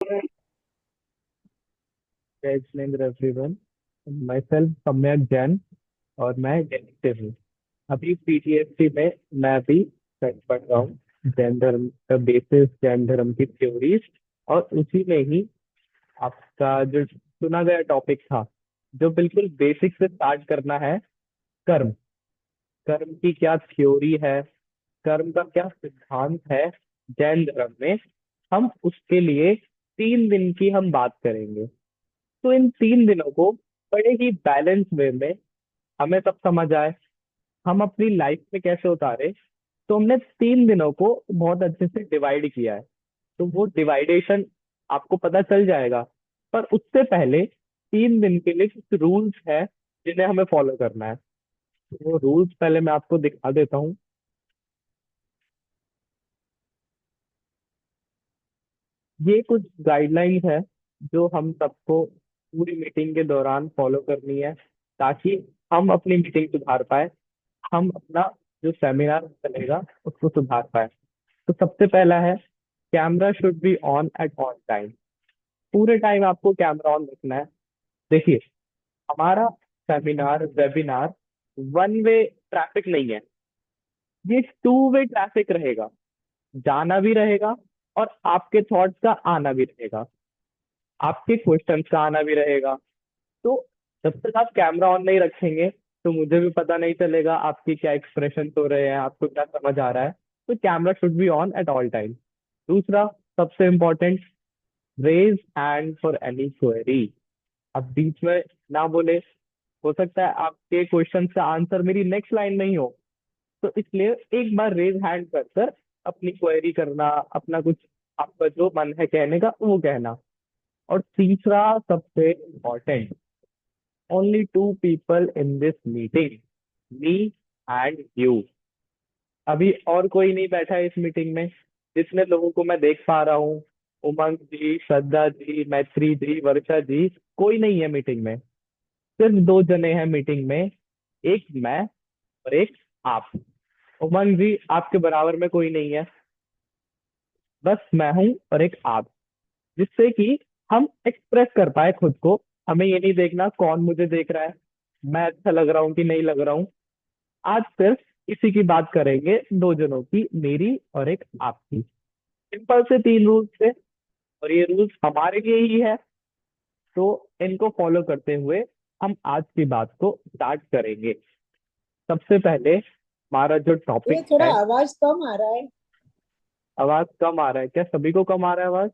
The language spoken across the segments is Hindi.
जय जिनेंद्र एवरीवन। माई सेल्फ सम्यक जैन और मैं डिटेक्टिव हूँ। अभी पीटीएससी में मैं भी पढ़ रहा हूँ। जैन धर्म का बेसिस, जैन धर्म की थ्योरीज, और उसी में ही आपका जो चुना गया टॉपिक था, जो बिल्कुल बेसिक से स्टार्ट करना है। कर्म। कर्म की क्या थ्योरी है, कर्म का क्या सिद्धांत है जैन धर्म में, हम उसके लिए 3 दिन की हम बात करेंगे। तो इन 3 दिनों को बड़े ही बैलेंस वे में हमें सब समझ आए, हम अपनी लाइफ में कैसे उतारे। तो हमने 3 दिनों को बहुत अच्छे से डिवाइड किया है। तो वो डिवाइडेशन आपको पता चल जाएगा। पर उससे पहले 3 दिन के लिए कुछ रूल्स है जिन्हें हमें फॉलो करना है। तो वो रूल्स पहले मैं आपको दिखा देता हूँ। ये कुछ गाइडलाइंस है जो हम सबको पूरी मीटिंग के दौरान फॉलो करनी है, ताकि हम अपनी मीटिंग सुधार पाए, हम अपना जो सेमिनार चलेगा उसको सुधार पाए। तो सबसे पहला है, camera should be on at all time. पूरे टाइम आपको कैमरा ऑन रखना है। देखिए, हमारा seminar webinar one way traffic नहीं है, ये टू वे ट्रैफिक रहेगा। जाना भी रहेगा और आपके थॉट्स का आना भी रहेगा, आपके क्वेश्चंस का आना भी रहेगा। तो जब तक आप कैमरा ऑन नहीं रखेंगे तो मुझे भी पता नहीं चलेगा आपकी क्या एक्सप्रेशन हो रहे हैं, आपको क्या समझ आ रहा है। तो camera should be on at all time. दूसरा, सबसे important, raise hand for any query. अब बीच में ना बोले, हो सकता है आपके क्वेश्चन का आंसर मेरी नेक्स्ट लाइन में ही हो। तो इसलिए एक बार रेज हैंड कर कर अपनी क्वेरी करना, अपना कुछ आपका जो मन है कहने का वो कहना। और तीसरा सबसे important, only two people in this meeting, me and you. अभी और कोई नहीं बैठा है इस मीटिंग में। जितने लोगों को मैं देख पा रहा हूँ, उमंग जी, श्रद्धा जी, मैत्री जी, वर्षा जी, कोई नहीं है मीटिंग में। सिर्फ 2 जने हैं मीटिंग में, एक मैं और एक आप। उमंग जी, आपके बराबर में कोई नहीं है, बस मैं हूं और एक आप। जिससे कि हम एक्सप्रेस कर पाए खुद को। हमें ये नहीं देखना कौन मुझे देख रहा है, मैं अच्छा लग रहा हूँ कि नहीं लग रहा हूँ। आज सिर्फ इसी की बात करेंगे, 2 जनों की, मेरी और एक आपकी। सिंपल से 3 रूल्स थे, और ये रूल्स हमारे लिए ही है। तो इनको फॉलो करते हुए हम आज की बात को स्टार्ट करेंगे। सबसे पहले हमारा जो ये टॉपिक थोड़ा है। आवाज कम आ रहा है। आवाज कम आ रहा है क्या? सभी को कम आ रहा है आवाज?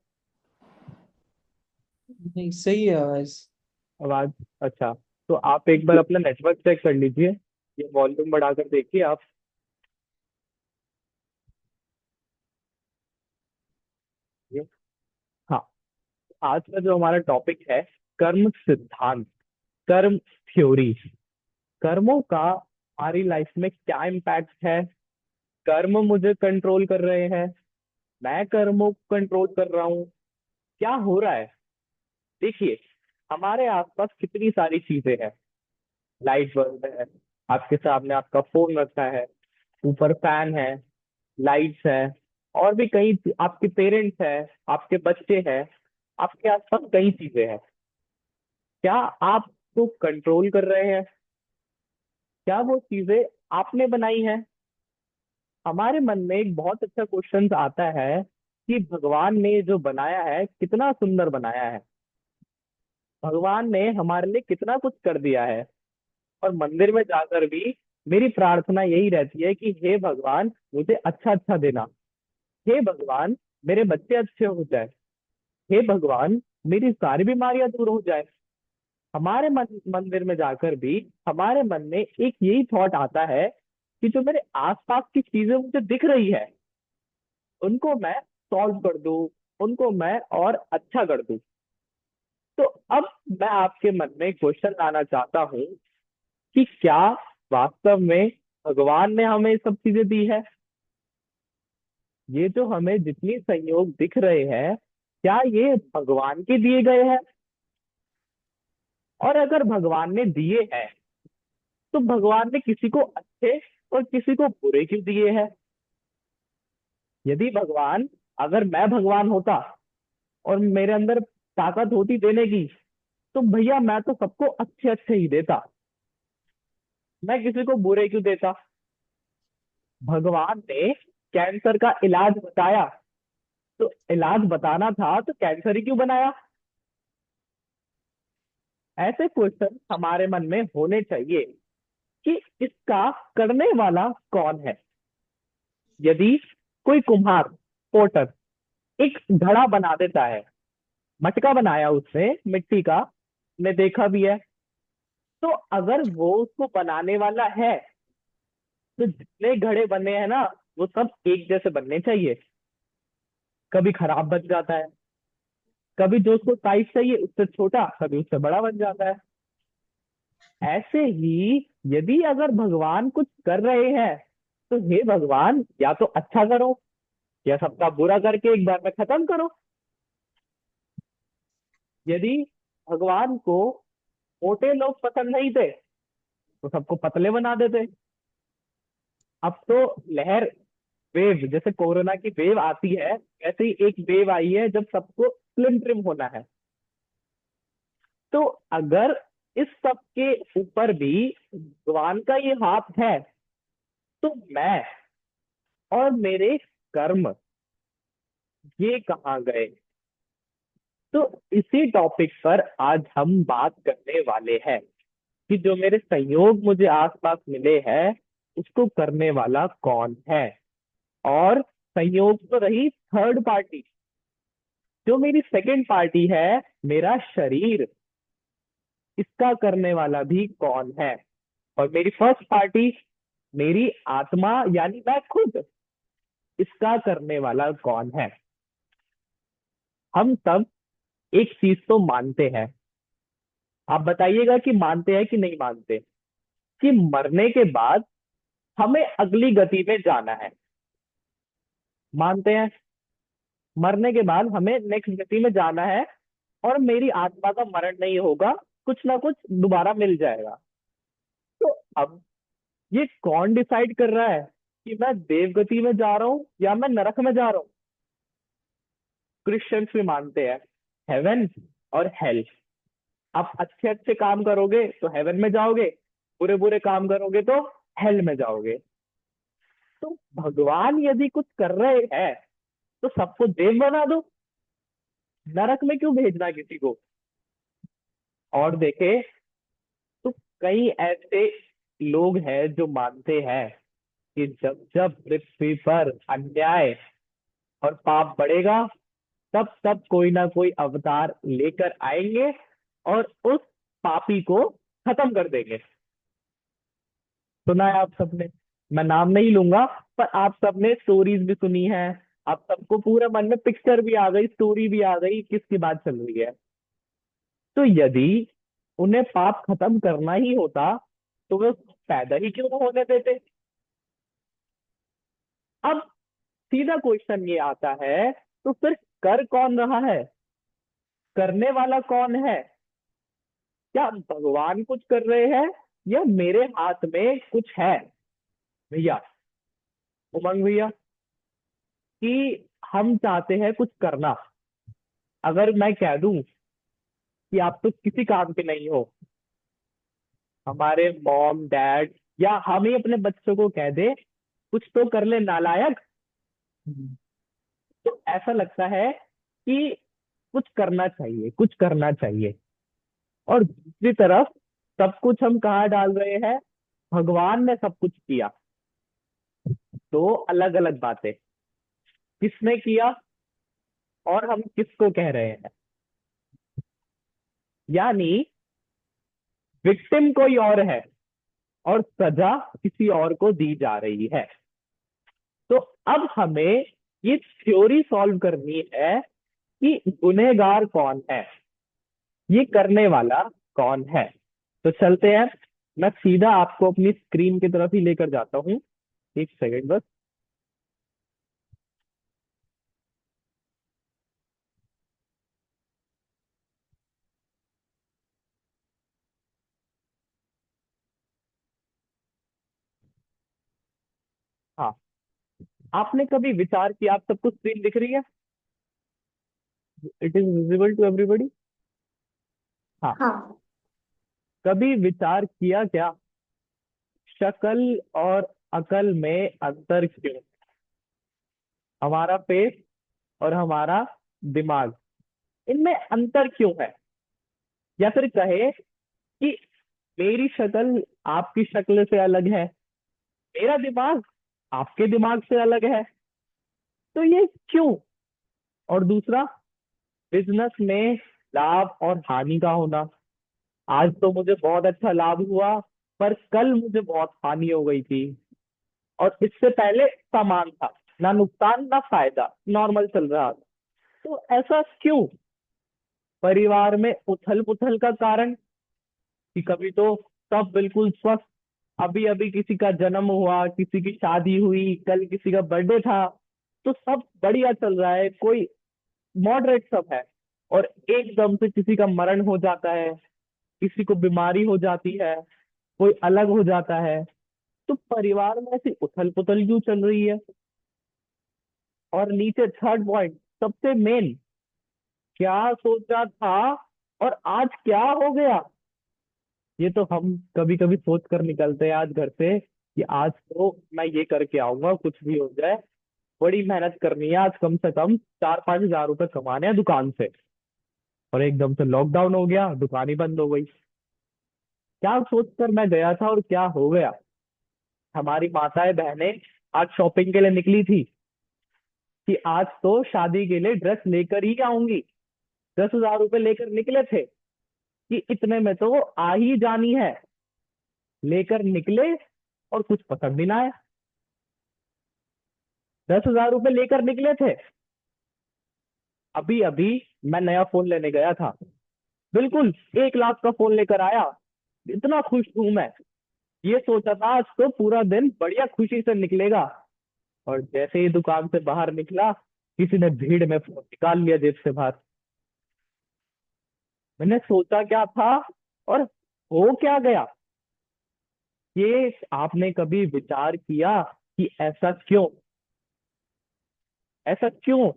नहीं, सही है आवाज। आवाज, अच्छा। तो आप एक बार अपना नेटवर्क चेक कर लीजिए, ये वॉल्यूम बढ़ाकर देखिए आप। ये, हाँ। आज का जो हमारा टॉपिक है, कर्म सिद्धांत, कर्म थ्योरी। कर्मों का हमारी लाइफ में क्या इम्पैक्ट है, कर्म मुझे कंट्रोल कर रहे हैं, मैं कर्मों को कंट्रोल कर रहा हूँ, क्या हो रहा है। देखिए, हमारे आसपास कितनी सारी चीजें हैं। लाइट बल्ब है, आपके सामने आपका फोन रखा है, ऊपर फैन है, लाइट्स है, और भी कई, आपके पेरेंट्स है, आपके बच्चे हैं, आपके आसपास कई चीजें हैं। क्या आप तो कंट्रोल कर रहे हैं? क्या वो चीजें आपने बनाई हैं? हमारे मन में एक बहुत अच्छा क्वेश्चन आता है कि भगवान ने जो बनाया है कितना सुंदर बनाया है, भगवान ने हमारे लिए कितना कुछ कर दिया है। और मंदिर में जाकर भी मेरी प्रार्थना यही रहती है कि हे भगवान, मुझे अच्छा अच्छा देना। हे भगवान, मेरे बच्चे अच्छे हो जाए। हे भगवान, मेरी सारी बीमारियां दूर हो जाए। हमारे मंदिर में जाकर भी हमारे मन में एक यही थॉट आता है कि जो मेरे आसपास की चीजें मुझे दिख रही है, उनको मैं सॉल्व कर दूं, उनको मैं और अच्छा कर दूं। तो अब मैं आपके मन में क्वेश्चन लाना चाहता हूँ कि क्या वास्तव में भगवान ने हमें ये सब चीजें दी है? ये जो हमें जितनी संयोग दिख रहे हैं, क्या ये भगवान के दिए गए हैं? और अगर भगवान ने दिए हैं, तो भगवान ने किसी को अच्छे और किसी को बुरे क्यों दिए हैं? यदि भगवान, अगर मैं भगवान होता और मेरे अंदर ताकत होती देने की, तो भैया मैं तो सबको अच्छे अच्छे ही देता। मैं किसी को बुरे क्यों देता? भगवान ने कैंसर का इलाज बताया, तो इलाज बताना था तो कैंसर ही क्यों बनाया? ऐसे क्वेश्चन हमारे मन में होने चाहिए कि इसका करने वाला कौन है। यदि कोई कुम्हार, पोटर, एक घड़ा बना देता है, मटका बनाया उसने मिट्टी का, मैं देखा भी है, तो अगर वो उसको बनाने वाला है, तो जितने घड़े बने हैं ना, वो सब एक जैसे बनने चाहिए। कभी खराब बन जाता है, कभी जो उसको साइज चाहिए उससे छोटा, कभी उससे बड़ा बन जाता है। ऐसे ही यदि अगर भगवान कुछ कर रहे हैं, तो हे भगवान, या तो अच्छा करो या सबका बुरा करके एक बार में खत्म करो। यदि भगवान को मोटे लोग पसंद नहीं थे, तो सबको पतले बना देते। अब तो लहर, वेव, जैसे कोरोना की वेव आती है, ऐसे ही एक वेव आई है जब सबको स्लिम ट्रिम होना है। तो अगर इस सब के ऊपर भी भगवान का ये हाथ है, तो मैं और मेरे कर्म, ये कहाँ गए? तो इसी टॉपिक पर आज हम बात करने वाले हैं कि जो मेरे संयोग मुझे आसपास मिले हैं, उसको करने वाला कौन है। और संयोग तो रही थर्ड पार्टी, जो मेरी सेकंड पार्टी है, मेरा शरीर, इसका करने वाला भी कौन है। और मेरी फर्स्ट पार्टी, मेरी आत्मा यानी मैं खुद, इसका करने वाला कौन है। हम सब एक चीज तो मानते हैं, आप बताइएगा कि मानते हैं कि नहीं मानते, कि मरने के बाद हमें अगली गति में जाना है। मानते हैं, मरने के बाद हमें नेक्स्ट गति में जाना है, और मेरी आत्मा का मरण नहीं होगा, कुछ ना कुछ दोबारा मिल जाएगा। तो अब ये कौन डिसाइड कर रहा है कि मैं देव गति में जा रहा हूँ या मैं नरक में जा रहा हूँ? क्रिश्चियंस भी मानते हैं हेवन और हेल। आप अच्छे अच्छे काम करोगे तो हेवन में जाओगे, बुरे बुरे काम करोगे तो हेल में जाओगे। तो भगवान यदि कुछ कर रहे हैं, तो सबको देव बना दो, नरक में क्यों भेजना किसी को? और देखे तो कई ऐसे लोग हैं जो मानते हैं कि जब जब पृथ्वी पर अन्याय और पाप बढ़ेगा, तब तब कोई ना कोई अवतार लेकर आएंगे और उस पापी को खत्म कर देंगे। सुना है आप सबने, मैं नाम नहीं लूंगा, पर आप सबने स्टोरीज भी सुनी है। आप सबको पूरे मन में पिक्चर भी आ गई, स्टोरी भी आ गई, किसकी बात चल रही है। तो यदि उन्हें पाप खत्म करना ही होता, तो वे पैदा ही क्यों ना होने देते? अब सीधा क्वेश्चन ये आता है, तो फिर कर कौन रहा है? करने वाला कौन है? क्या भगवान कुछ कर रहे हैं, या मेरे हाथ में कुछ है? भैया, उमंग भैया, कि हम चाहते हैं कुछ करना। अगर मैं कह दूं कि आप तो किसी काम के नहीं हो, हमारे मॉम डैड या हम ही अपने बच्चों को कह दे कुछ तो कर ले नालायक, तो ऐसा लगता है कि कुछ करना चाहिए, कुछ करना चाहिए। और दूसरी तरफ सब कुछ हम कहाँ डाल रहे हैं? भगवान ने सब कुछ किया। दो अलग अलग बातें, किसने किया और हम किसको कह रहे हैं। यानी विक्टिम कोई और है और सजा किसी और को दी जा रही है। तो अब हमें ये थ्योरी सॉल्व करनी है कि गुनहगार कौन है, ये करने वाला कौन है। तो चलते हैं, मैं सीधा आपको अपनी स्क्रीन की तरफ ही लेकर जाता हूँ। एक सेकंड बस। हाँ, आपने कभी विचार किया, आप सबको स्क्रीन दिख रही है? It is visible to everybody. हाँ। हाँ। कभी विचार किया क्या, शक्ल और अकल में अंतर क्यों? हमारा फेस और हमारा दिमाग, इनमें अंतर क्यों है? या फिर कहे कि मेरी शक्ल आपकी शक्ल से अलग है, मेरा दिमाग आपके दिमाग से अलग है, तो ये क्यों? और दूसरा, बिजनेस में लाभ और हानि का होना। आज तो मुझे बहुत अच्छा लाभ हुआ, पर कल मुझे बहुत हानि हो गई थी। और इससे पहले समान था, ना नुकसान ना फायदा, नॉर्मल चल रहा था। तो ऐसा क्यों? परिवार में उथल पुथल का कारण, कि कभी तो सब बिल्कुल स्वस्थ, अभी अभी किसी का जन्म हुआ, किसी की शादी हुई, कल किसी का बर्थडे था, तो सब बढ़िया चल रहा है, कोई मॉडरेट सब है। और एकदम से किसी का मरण हो जाता है, किसी को बीमारी हो जाती है, कोई अलग हो जाता है। तो परिवार में ऐसी उथल पुथल क्यों चल रही है? और नीचे थर्ड पॉइंट, सबसे मेन, क्या सोचा था और आज क्या हो गया? ये तो हम कभी कभी सोच कर निकलते हैं आज घर से, कि आज तो मैं ये करके आऊंगा, कुछ भी हो जाए, बड़ी मेहनत करनी है आज, कम से कम 4-5 हजार रुपए कमाने हैं दुकान से। और एकदम से लॉकडाउन हो गया, दुकान ही बंद हो गई। क्या सोच कर मैं गया था और क्या हो गया? हमारी माताएं बहनें आज शॉपिंग के लिए निकली थी, कि आज तो शादी के लिए ड्रेस लेकर ही आऊंगी। 10 हजार रुपए लेकर निकले थे, कि इतने में तो वो आ ही जानी है। लेकर निकले और कुछ पसंद ही ना आया। 10 हजार रुपए लेकर निकले थे। अभी अभी मैं नया फोन लेने गया था, बिल्कुल 1 लाख का फोन लेकर आया। इतना खुश हूं मैं, ये सोचा था आज तो पूरा दिन बढ़िया खुशी से निकलेगा। और जैसे ही दुकान से बाहर निकला, किसी ने भीड़ में फोन निकाल लिया जेब से बाहर। मैंने सोचा क्या था और हो क्या गया? ये आपने कभी विचार किया कि ऐसा क्यों? ऐसा क्यों?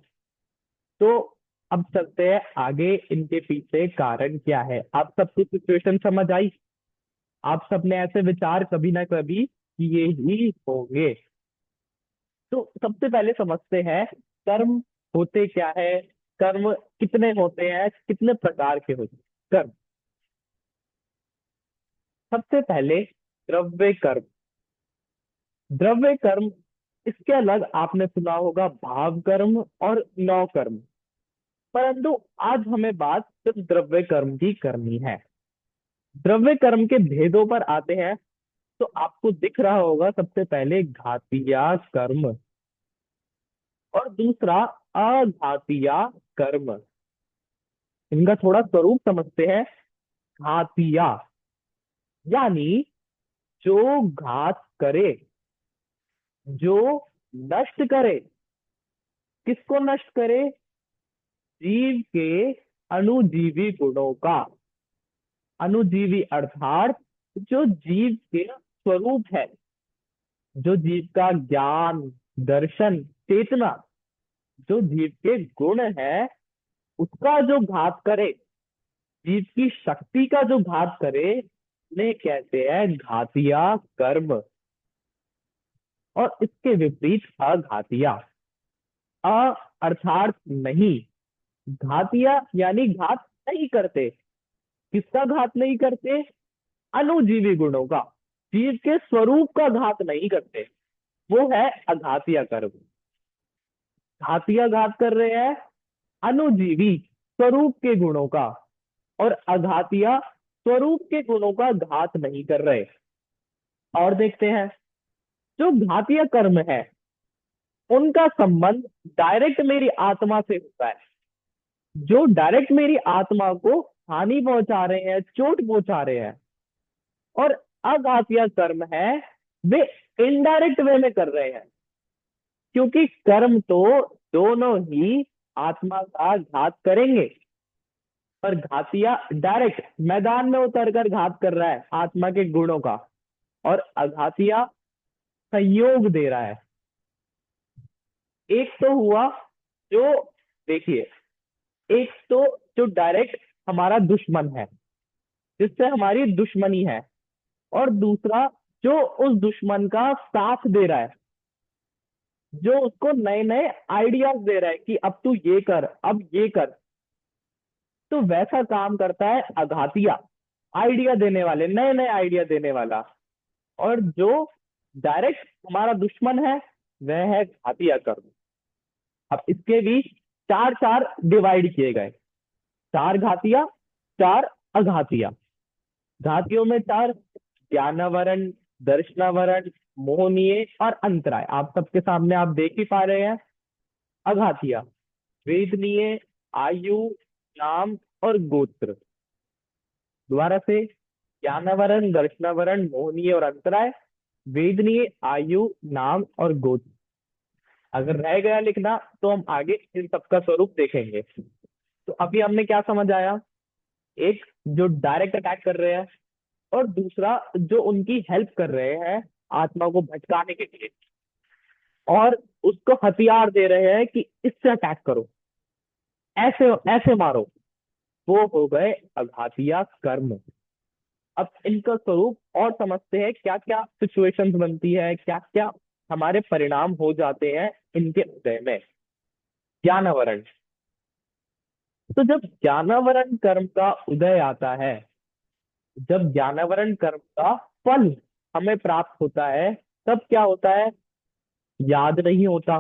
तो अब चलते हैं आगे, इनके पीछे कारण क्या है। आप सबकी सिचुएशन समझ आई? आप सबने ऐसे विचार कभी ना कभी किए ही होंगे। तो सबसे पहले समझते हैं, कर्म होते क्या है, कर्म कितने होते हैं, कितने प्रकार के होते हैं कर्म। सबसे पहले द्रव्य कर्म। द्रव्य कर्म, इसके अलग आपने सुना होगा भाव कर्म और नौ कर्म। परंतु आज हमें बात सिर्फ द्रव्य कर्म की करनी है। द्रव्य कर्म के भेदों पर आते हैं। तो आपको दिख रहा होगा, सबसे पहले घातिया कर्म और दूसरा अघातिया कर्म। इनका थोड़ा स्वरूप समझते हैं। घातिया यानी जो घात करे, जो नष्ट करे। किसको नष्ट करे? जीव के अणुजीवी गुणों का। अणुजीवी अर्थात जो जीव के स्वरूप है, जो जीव का ज्ञान, दर्शन, चेतना, जो जीव के गुण है, उसका जो घात करे, जीव की शक्ति का जो घात करे, उन्हें कहते हैं घातिया कर्म। और इसके विपरीत अघातिया। अ अर्थात नहीं, घातिया यानी घात नहीं करते। किसका घात नहीं करते? अणुजीवी गुणों का, जीव के स्वरूप का घात नहीं करते। वो है अघातिया कर्म। घातिया घात कर रहे हैं अणुजीवी स्वरूप के गुणों का, और अघातिया स्वरूप के गुणों का घात नहीं कर रहे। और देखते हैं, जो घातिया कर्म है, उनका संबंध डायरेक्ट मेरी आत्मा से होता है। जो डायरेक्ट मेरी आत्मा को हानि पहुंचा रहे हैं, चोट पहुंचा रहे हैं। और अघातिया कर्म है, वे इनडायरेक्ट वे में कर रहे हैं। क्योंकि कर्म तो दोनों ही आत्मा का घात करेंगे। पर घातिया डायरेक्ट मैदान में उतर कर घात कर रहा है आत्मा के गुणों का, और अघातिया संयोग दे रहा है। एक तो हुआ, जो देखिए, एक तो जो डायरेक्ट हमारा दुश्मन है, जिससे हमारी दुश्मनी है, और दूसरा जो उस दुश्मन का साथ दे रहा है, जो उसको नए नए आइडियाज दे रहा है कि अब तू ये कर, अब ये कर। तो वैसा काम करता है अघातिया, आइडिया देने वाले, नए नए आइडिया देने वाला। और जो डायरेक्ट हमारा दुश्मन है, वह है घातिया कर्म। अब इसके बीच चार चार डिवाइड किए गए, चार घातिया, चार अघातिया। घातियों में चार: ज्ञानावरण, दर्शनावरण, मोहनीय और अंतराय। आप सबके सामने आप देख ही पा रहे हैं। अघातिया: वेदनीय, आयु, नाम और गोत्र। दोबारा से: ज्ञानावरण, दर्शनावरण, मोहनीय और अंतराय, वेदनीय, आयु, नाम और गोत्र। अगर रह गया लिखना तो हम आगे इन सबका स्वरूप देखेंगे। तो अभी हमने क्या समझ आया? एक जो डायरेक्ट अटैक कर रहे हैं, और दूसरा जो उनकी हेल्प कर रहे हैं आत्मा को भटकाने के लिए, और उसको हथियार दे रहे हैं कि इससे अटैक करो, ऐसे ऐसे मारो। वो हो गए अघातिया कर्म। अब इनका स्वरूप और समझते हैं, क्या क्या सिचुएशंस बनती है, क्या क्या हमारे परिणाम हो जाते हैं इनके उदय में। ज्ञानावरण: तो जब ज्ञानावरण कर्म का उदय आता है, जब ज्ञानावरण कर्म का फल हमें प्राप्त होता है, तब क्या होता है? याद नहीं होता,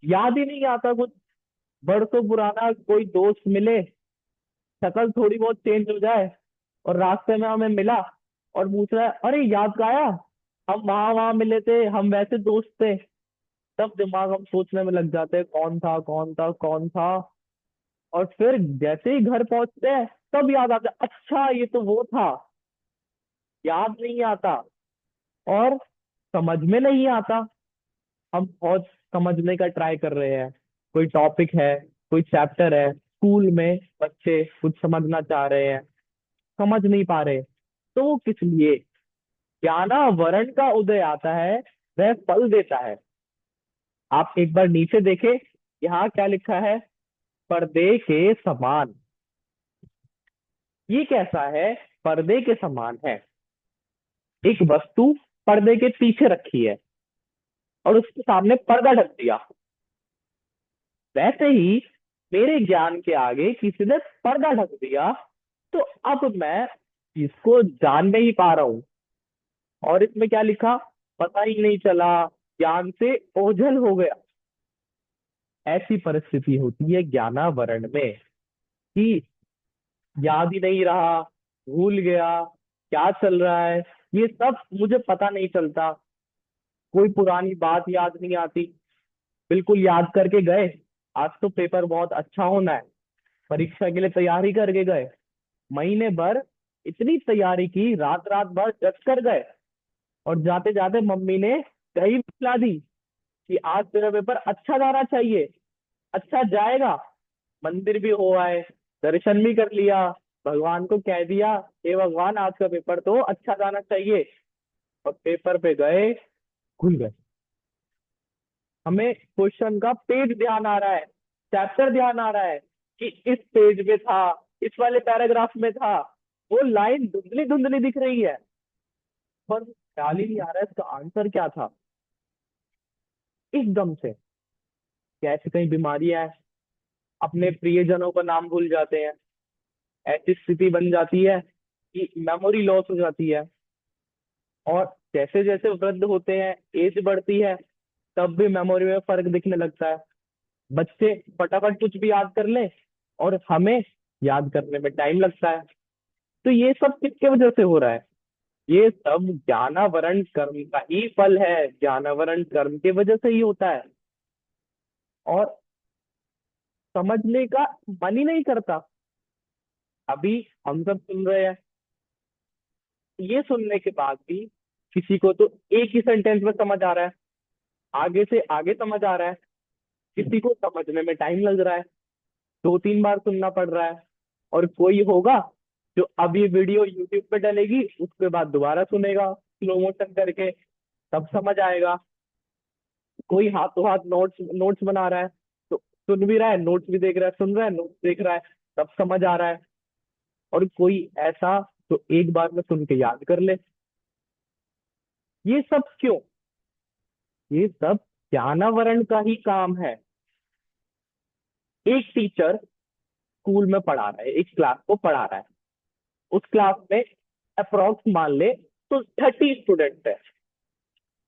याद ही नहीं आता कुछ। बरसों पुराना कोई दोस्त मिले, शक्ल थोड़ी बहुत चेंज हो जाए, और रास्ते में हमें मिला और पूछ रहा है, अरे याद का आया, हम वहां वहां मिले थे, हम वैसे दोस्त थे। तब दिमाग हम सोचने में लग जाते हैं, कौन था कौन था कौन था। और फिर जैसे ही घर पहुंचते हैं, तब याद आता है, अच्छा ये तो वो था। याद नहीं आता, और समझ में नहीं आता। हम बहुत समझने का ट्राई कर रहे हैं, कोई टॉपिक है, कोई चैप्टर है, स्कूल में बच्चे कुछ समझना चाह रहे हैं, समझ नहीं पा रहे। तो वो किस लिए? ज्ञानावरण का उदय आता है, वह फल देता है। आप एक बार नीचे देखें, यहाँ क्या लिखा है? पर्दे के समान। ये कैसा है? पर्दे के समान है। एक वस्तु पर्दे के पीछे रखी है, और उसके सामने पर्दा ढक दिया। वैसे ही मेरे ज्ञान के आगे किसी ने पर्दा ढक दिया, तो अब मैं इसको जान नहीं पा रहा हूं। और इसमें क्या लिखा? पता ही नहीं चला, ज्ञान से ओझल हो गया। ऐसी परिस्थिति होती है ज्ञानावरण में, कि याद ही नहीं रहा, भूल गया, क्या चल रहा है ये सब मुझे पता नहीं चलता। कोई पुरानी बात याद नहीं आती। बिल्कुल याद करके गए, आज तो पेपर बहुत अच्छा होना है, परीक्षा के लिए तैयारी करके गए, महीने भर इतनी तैयारी की, रात रात भर जग कर गए, और जाते जाते मम्मी ने कही पिला दी कि आज तेरा पेपर अच्छा जाना चाहिए। अच्छा जाएगा, मंदिर भी हो आए, दर्शन भी कर लिया, भगवान को कह दिया, हे भगवान आज का पेपर तो अच्छा जाना चाहिए। और पेपर पे गए, खुल गए। हमें क्वेश्चन का पेज ध्यान आ रहा है, चैप्टर ध्यान आ रहा है, कि इस पेज में था, इस वाले पैराग्राफ में था। वो लाइन धुंधली धुंधली दिख रही है, पर ख्याल ही नहीं आ रहा है इसका आंसर क्या था। एकदम से कैसे कहीं बीमारियां है, अपने प्रियजनों का नाम भूल जाते हैं। ऐसी स्थिति बन जाती है कि मेमोरी लॉस हो जाती है। और जैसे जैसे वृद्ध होते हैं, एज बढ़ती है, तब भी मेमोरी में फर्क दिखने लगता है। बच्चे फटाफट कुछ भी याद कर ले, और हमें याद करने में टाइम लगता है। तो ये सब किसके वजह से हो रहा है? ये सब ज्ञानावरण कर्म का ही फल है, ज्ञानावरण कर्म के वजह से ही होता है। और समझने का मन ही नहीं करता। अभी हम सब सुन रहे हैं, ये सुनने के बाद भी किसी को तो एक ही सेंटेंस में समझ आ रहा है, आगे से आगे समझ आ रहा है, किसी को समझने में टाइम लग रहा है, दो तीन बार सुनना पड़ रहा है। और कोई होगा जो अब ये वीडियो यूट्यूब पे डलेगी, उसके बाद दोबारा सुनेगा स्लो मोशन करके, तब समझ आएगा। कोई हाथों हाथ नोट्स नोट्स बना रहा है, तो सुन भी रहा है, नोट्स भी देख रहा है, सुन रहा है, नोट्स देख रहा है, सब समझ आ रहा है। और कोई ऐसा जो एक बार में सुन के याद कर ले। ये सब क्यों? ये सब ज्ञानावरण का ही काम है। एक टीचर स्कूल में पढ़ा रहा है, एक क्लास को पढ़ा रहा है। उस क्लास में अप्रोक्स मान ले तो 30 स्टूडेंट है।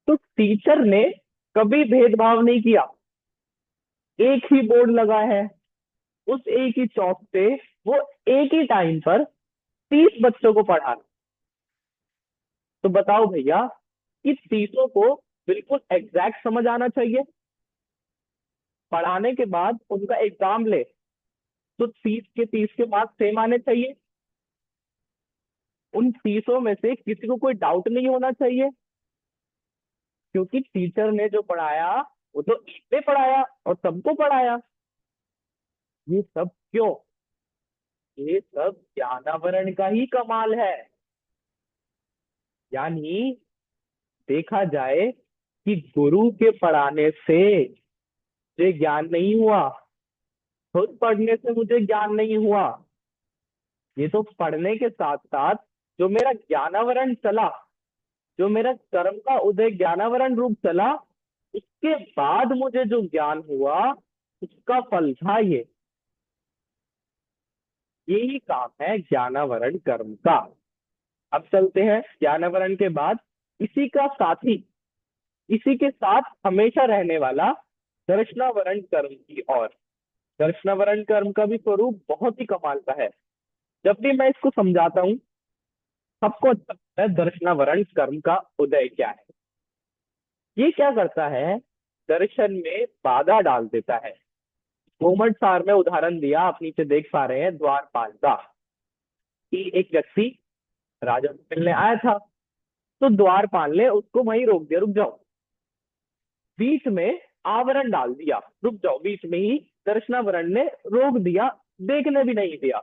तो टीचर ने कभी भेदभाव नहीं किया, एक ही बोर्ड लगा है, उस एक ही चौक पे वो एक ही टाइम पर 30 बच्चों को पढ़ा रहा है। तो बताओ भैया, कि 30 को बिल्कुल एग्जैक्ट समझ आना चाहिए। पढ़ाने के बाद उनका एग्जाम ले तो 30 के 30 के मार्क्स सेम आने चाहिए। उन 30 में से किसी को कोई डाउट नहीं होना चाहिए, क्योंकि टीचर ने जो पढ़ाया वो तो एक ने पढ़ाया और सबको पढ़ाया। ये सब क्यों? ये सब ज्ञानावरण का ही कमाल है। यानी देखा जाए कि गुरु के पढ़ाने से मुझे ज्ञान नहीं हुआ, खुद पढ़ने से मुझे ज्ञान नहीं हुआ। ये तो पढ़ने के साथ साथ जो मेरा ज्ञानावरण चला, जो मेरा कर्म का उदय ज्ञानावरण रूप चला, उसके बाद मुझे जो ज्ञान हुआ उसका फल था ये। यही काम है ज्ञानावरण कर्म का। अब चलते हैं ज्ञानावरण के बाद इसी का साथी, इसी के साथ हमेशा रहने वाला दर्शनावरण कर्म की ओर। दर्शनावरण कर्म का भी स्वरूप बहुत ही कमाल का है। जब भी मैं इसको समझाता हूँ, सबको अच्छा लगता है दर्शनावरण कर्म का उदय क्या है। ये क्या करता है? दर्शन में बाधा डाल देता है। कोमट सार में उदाहरण दिया, आप नीचे देख पा रहे हैं, द्वारपाल का। कि एक व्यक्ति राजा से मिलने आया था, तो द्वारपाल ने उसको वहीं रोक दिया, रुक जाओ। बीच में आवरण डाल दिया, रुक जाओ, बीच में ही दर्शनावरण ने रोक दिया, देखने भी नहीं दिया।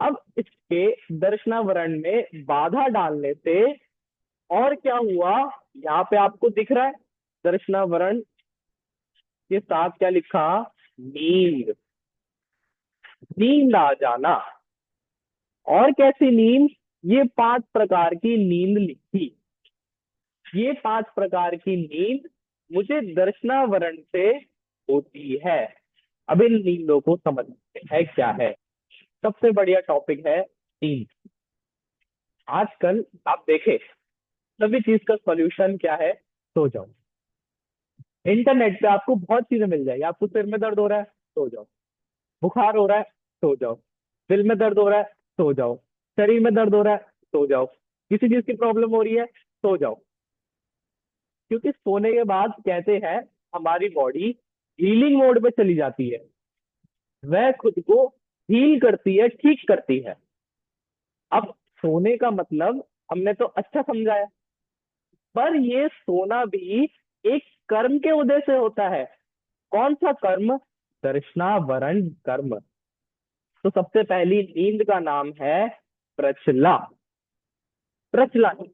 अब इसके दर्शनावरण में बाधा डालने से और क्या हुआ? यहाँ पे आपको दिख रहा है, दर्शनावरण के साथ क्या लिखा? नींद। नींद आ जाना। और कैसी नींद? ये 5 प्रकार की नींद लिखी। ये 5 प्रकार की नींद मुझे दर्शनावरण से होती है। अब इन नींदों को समझते हैं क्या है। सबसे बढ़िया टॉपिक है नींद। आजकल आप देखें, सभी चीज का सॉल्यूशन क्या है? सो जाओ। इंटरनेट पे आपको बहुत चीजें मिल जाएगी। आपको सिर में दर्द हो रहा है, सो जाओ। बुखार हो रहा है, सो जाओ। दिल में दर्द हो रहा है, सो जाओ। शरीर में दर्द हो रहा है, सो जाओ। किसी चीज की प्रॉब्लम हो रही है, सो जाओ। क्योंकि सोने के बाद कहते हैं हमारी बॉडी हीलिंग मोड पे चली जाती है, वह खुद को हील करती है, ठीक करती है। अब सोने का मतलब हमने तो अच्छा समझाया, पर ये सोना भी एक कर्म के उदय से होता है। कौन सा कर्म? दर्शनावरण कर्म। तो सबसे पहली नींद का नाम है प्रचला। प्रचला नींद।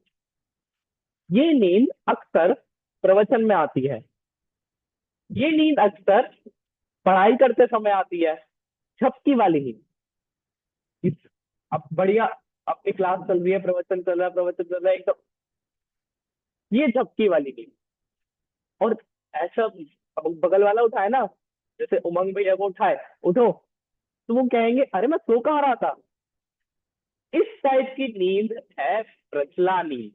ये नींद अक्सर प्रवचन में आती है। ये नींद अक्सर पढ़ाई करते समय आती है। झपकी वाली नींद। इस- अब बढ़िया, अपनी क्लास चल रही है, प्रवचन चल रहा है, प्रवचन चल रहा है एकदम, ये झपकी वाली नींद। और ऐसा बगल वाला उठाए ना, जैसे उमंग भैया को उठाए, उठो, तो वो कहेंगे अरे मैं सो कहाँ रहा था। इस टाइप की नींद है प्रचला नींद।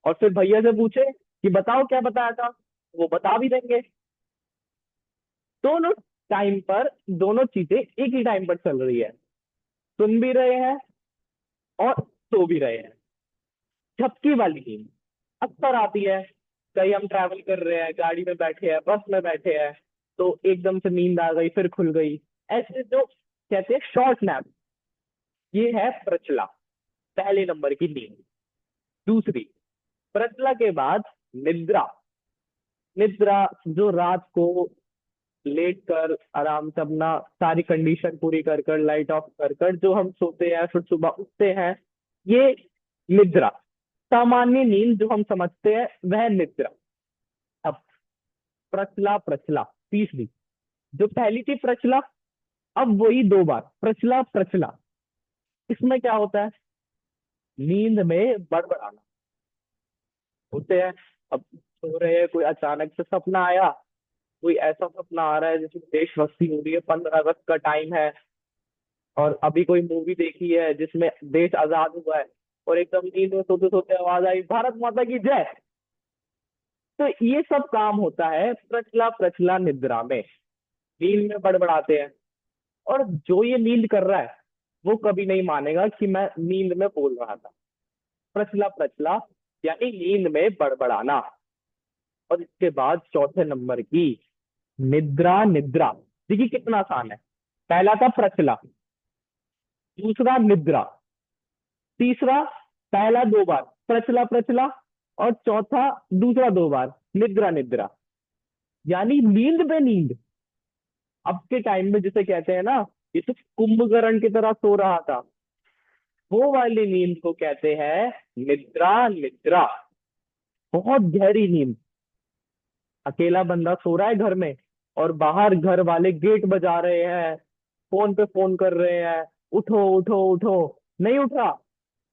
और फिर भैया से पूछे कि बताओ क्या बताया था, वो बता भी देंगे। दोनों टाइम पर दोनों चीजें एक ही टाइम पर चल रही है। सुन भी रहे हैं और सो भी रहे हैं। झपकी वाली नींद अक्सर आती है। कहीं हम ट्रैवल कर रहे हैं, गाड़ी में बैठे हैं, बस में बैठे हैं, तो एकदम से नींद आ गई, फिर खुल गई। ऐसे जो कहते हैं शॉर्ट नैप, ये है प्रचला, पहले नंबर की नींद। दूसरी, प्रचला के बाद निद्रा। निद्रा जो रात को लेट कर आराम से अपना सारी कंडीशन पूरी कर कर, लाइट ऑफ कर कर जो हम सोते हैं फिर सुबह उठते हैं, ये निद्रा। सामान्य नींद जो हम समझते हैं वह निद्रा। अब प्रचला, प्रचला तीसरी, जो पहली थी प्रचला, अब वही दो बार प्रचला प्रचला। इसमें क्या होता है? नींद में बड़बड़ाना होते हैं। अब सो रहे हैं, कोई अचानक से सपना आया, कोई ऐसा सपना आ रहा है जिसमें देशभक्ति हो रही है, 15 अगस्त का टाइम है, और अभी कोई मूवी देखी है जिसमें देश आजाद हुआ है, और एकदम नींद में सोते सोते आवाज आई भारत माता की जय। तो ये सब काम होता है प्रचला प्रचला निद्रा में। नींद में बड़बड़ाते हैं। और जो ये नींद कर रहा है वो कभी नहीं मानेगा कि मैं नींद में बोल रहा था। प्रचला प्रचला यानी नींद में बड़बड़ाना। और इसके बाद चौथे नंबर की निद्रा निद्रा। देखिए कितना आसान है। पहला था प्रचला, दूसरा निद्रा, तीसरा पहला दो बार प्रचला प्रचला, और चौथा दूसरा दो बार निद्रा निद्रा। यानी नींद पे नींद। अब के टाइम में जिसे कहते हैं ना, ये तो कुंभकर्ण की तरह सो रहा था, वो वाली नींद को कहते हैं निद्रा निद्रा। बहुत गहरी नींद। अकेला बंदा सो रहा है घर में, और बाहर घर वाले गेट बजा रहे हैं, फोन पे फोन कर रहे हैं, उठो उठो उठो, नहीं उठा।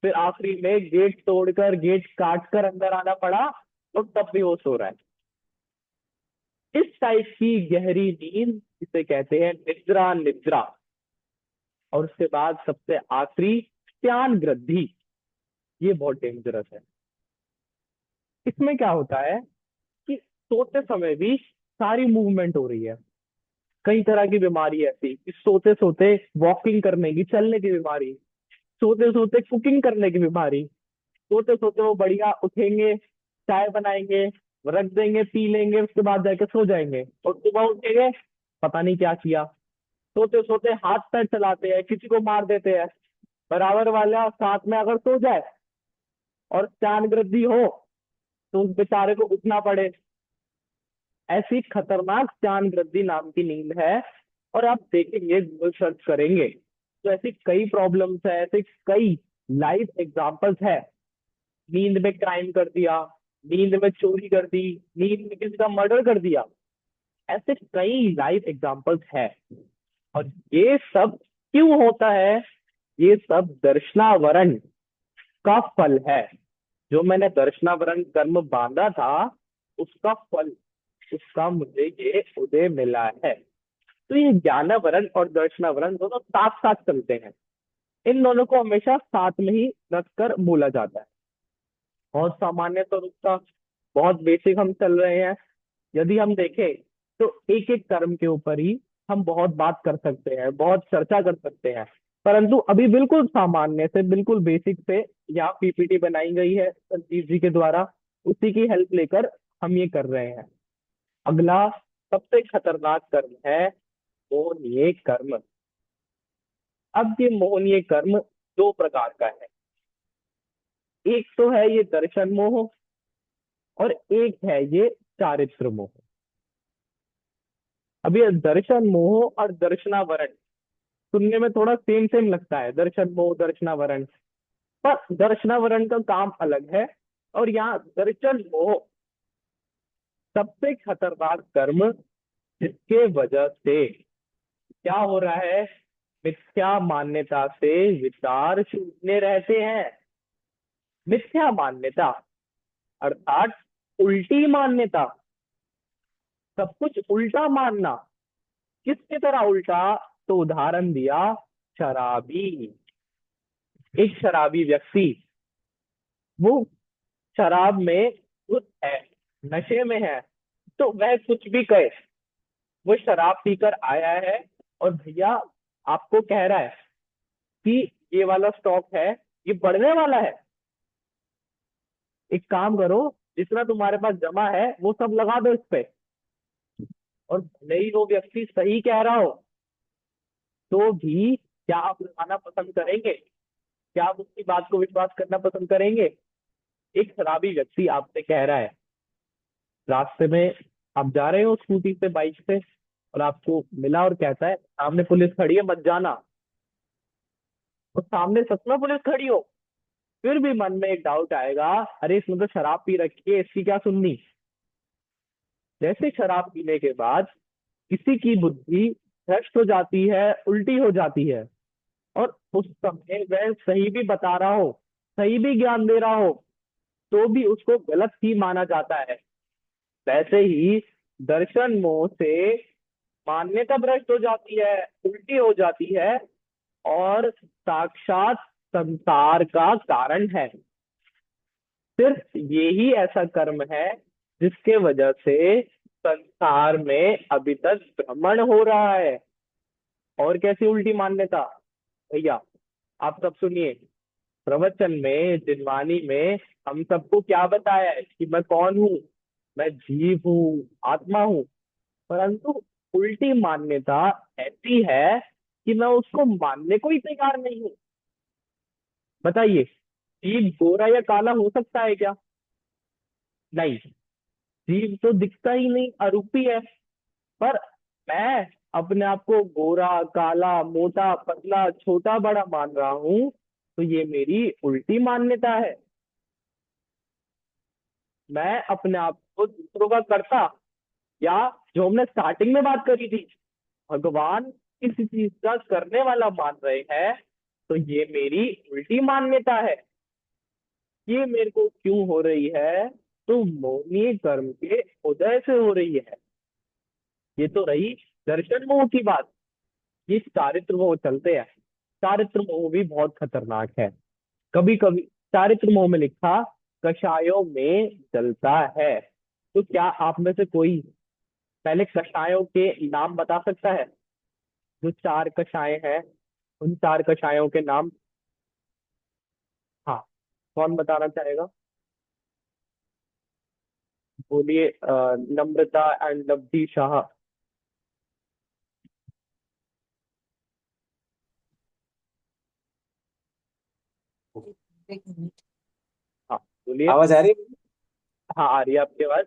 फिर आखिरी में गेट तोड़कर गेट काट कर अंदर आना पड़ा, और तब भी वो सो रहा है। इस टाइप की गहरी नींद इसे कहते हैं निद्रा निद्रा। और उसके बाद सबसे आखिरी श्यान ग्रद्धि। ये बहुत डेंजरस है। इसमें क्या होता है कि सोते समय भी सारी मूवमेंट हो रही है। कई तरह की बीमारी है ऐसी कि सोते सोते वॉकिंग करने की, चलने की बीमारी, सोते सोते कुकिंग करने की बीमारी, सोते सोते वो बढ़िया उठेंगे, चाय बनाएंगे, रख देंगे, पी लेंगे, उसके बाद जाके सो जाएंगे, और सुबह उठेंगे पता नहीं क्या किया। सोते सोते हाथ पैर चलाते हैं, किसी को मार देते हैं। बराबर वाला साथ में अगर सो जाए और चांद वृद्धि हो तो उस बेचारे को उठना पड़े। ऐसी खतरनाक चांद वृद्धि नाम की नींद है। और आप देखेंगे, गूगल सर्च करेंगे तो ऐसी कई प्रॉब्लम्स है, ऐसे कई लाइव एग्जांपल्स है। नींद में क्राइम कर दिया, नींद में चोरी कर दी, नींद में किसी का मर्डर कर दिया। ऐसे कई लाइव एग्जांपल्स है। और ये सब क्यों होता है? ये सब दर्शनावरण का फल है। जो मैंने दर्शनावरण कर्म बांधा था, उसका फल, उसका मुझे ये उदय मिला है। तो ये ज्ञानावरण और दर्शनावरण दोनों साथ साथ चलते हैं। इन दोनों को हमेशा साथ में ही रखकर बोला जाता है। और सामान्य तो उसका बहुत बेसिक हम चल रहे हैं। यदि हम देखें तो एक एक कर्म के ऊपर ही हम बहुत बात कर सकते हैं, बहुत चर्चा कर सकते हैं। परंतु अभी बिल्कुल सामान्य से, बिल्कुल बेसिक से यहाँ पीपीटी बनाई गई है संजीव जी के द्वारा, उसी की हेल्प लेकर हम ये कर रहे हैं। अगला सबसे खतरनाक कर्म है मोहनीय कर्म। अब ये मोहनीय कर्म दो प्रकार का है। एक तो है ये दर्शन मोह, और एक है ये चारित्र मोह। अब ये दर्शन मोह और दर्शनावरण सुनने में थोड़ा सेम सेम लगता है, दर्शन मोह दर्शनावरण। पर दर्शनावरण का काम अलग है, और यहाँ दर्शन मोह सबसे खतरनाक कर्म, जिसके वजह से क्या हो रहा है, मिथ्या मान्यता से विचार छूटने रहते हैं। मिथ्या मान्यता अर्थात उल्टी मान्यता, सब कुछ उल्टा मानना। किसकी तरह उल्टा? तो उदाहरण दिया, शराबी। एक शराबी व्यक्ति, वो शराब में धुत है, नशे में है, तो वह कुछ भी कहे। वो शराब पीकर आया है, और भैया आपको कह रहा है कि ये वाला स्टॉक है, ये बढ़ने वाला है, एक काम करो, जितना तुम्हारे पास जमा है वो सब लगा दो इस पे। और भले ही वो व्यक्ति सही कह रहा हो, तो भी क्या आप लगाना पसंद करेंगे? क्या आप उसकी बात को विश्वास करना पसंद करेंगे? एक शराबी व्यक्ति आपसे कह रहा है, रास्ते में आप जा रहे हो स्कूटी से, बाइक से, और आपको मिला और कहता है सामने पुलिस खड़ी है, मत जाना। और सामने सच में पुलिस खड़ी हो, फिर भी मन में एक डाउट आएगा, अरे इसने तो शराब पी रखी है, इसकी क्या सुननी। जैसे शराब पीने के बाद किसी की बुद्धि भ्रष्ट हो जाती है, उल्टी हो जाती है, और उस समय वह सही भी बता रहा हो, सही भी ज्ञान दे रहा हो, तो भी उसको गलत ही माना जाता है। वैसे ही दर्शन मोह से मान्यता भ्रष्ट हो जाती है, उल्टी हो जाती है, और साक्षात संसार का कारण है। सिर्फ यही ऐसा कर्म है जिसके वजह से संसार में अभी तक भ्रमण हो रहा है। और कैसी उल्टी मान्यता? भैया, आप सब सुनिए। प्रवचन में, जिनवानी में हम सबको क्या बताया है कि मैं कौन हूँ? मैं जीव हूँ, आत्मा हूँ। परंतु उल्टी मान्यता ऐसी है कि मैं उसको मानने को ही तैयार नहीं हूँ। बताइए, जीव गोरा या काला हो सकता है क्या? नहीं। जीव तो दिखता ही नहीं, अरूपी है। पर मैं अपने आप को गोरा, काला, मोटा, पतला, छोटा, बड़ा मान रहा हूं, तो ये मेरी उल्टी मान्यता है। मैं अपने आप को दूसरों का करता, या जो हमने स्टार्टिंग में बात करी थी, भगवान किसी चीज का करने वाला मान रहे हैं, तो ये मेरी उल्टी मान्यता है। ये मेरे को क्यों हो रही है? तो मोहनीय कर्म के उदय से हो रही है। ये तो रही दर्शन मोह की बात। ये चारित्र मोह चलते हैं। चारित्र मोह भी बहुत खतरनाक है। कभी कभी चारित्र मोह में लिखा, कषायों में जलता है। तो क्या आप में से कोई पहले कषायों के नाम बता सकता है? जो चार कषाय हैं, उन चार कषायों के नाम। हाँ, कौन बताना चाहेगा? बोलिए। नम्रता एंड लब्धि शाह। एक मिनट। हाँ, बोलिए। आवाज आ रही है? हाँ, आ रही है आपके आवाज।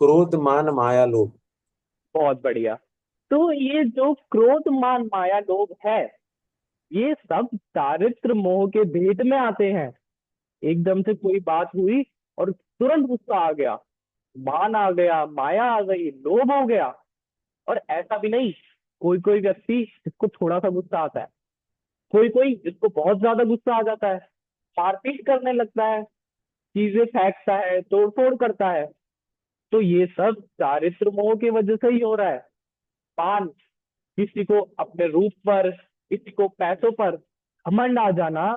क्रोध मान माया लोभ। बहुत बढ़िया। तो ये जो क्रोध, मान, माया, लोभ है, ये सब चारित्र मोह के भेद में आते हैं। एकदम से कोई बात हुई और तुरंत गुस्सा आ गया, मान आ गया, माया आ गई, लोभ हो गया। और ऐसा भी नहीं, कोई कोई व्यक्ति जिसको थोड़ा सा गुस्सा आता है, कोई कोई जिसको बहुत ज्यादा गुस्सा आ जाता है, मारपीट करने लगता है, चीजें फेंकता है, तोड़ फोड़ करता है। तो ये सब चारित्र मोह की वजह से ही हो रहा है। मान, किसी को अपने रूप पर, किसी को पैसों पर घमंड आ जाना,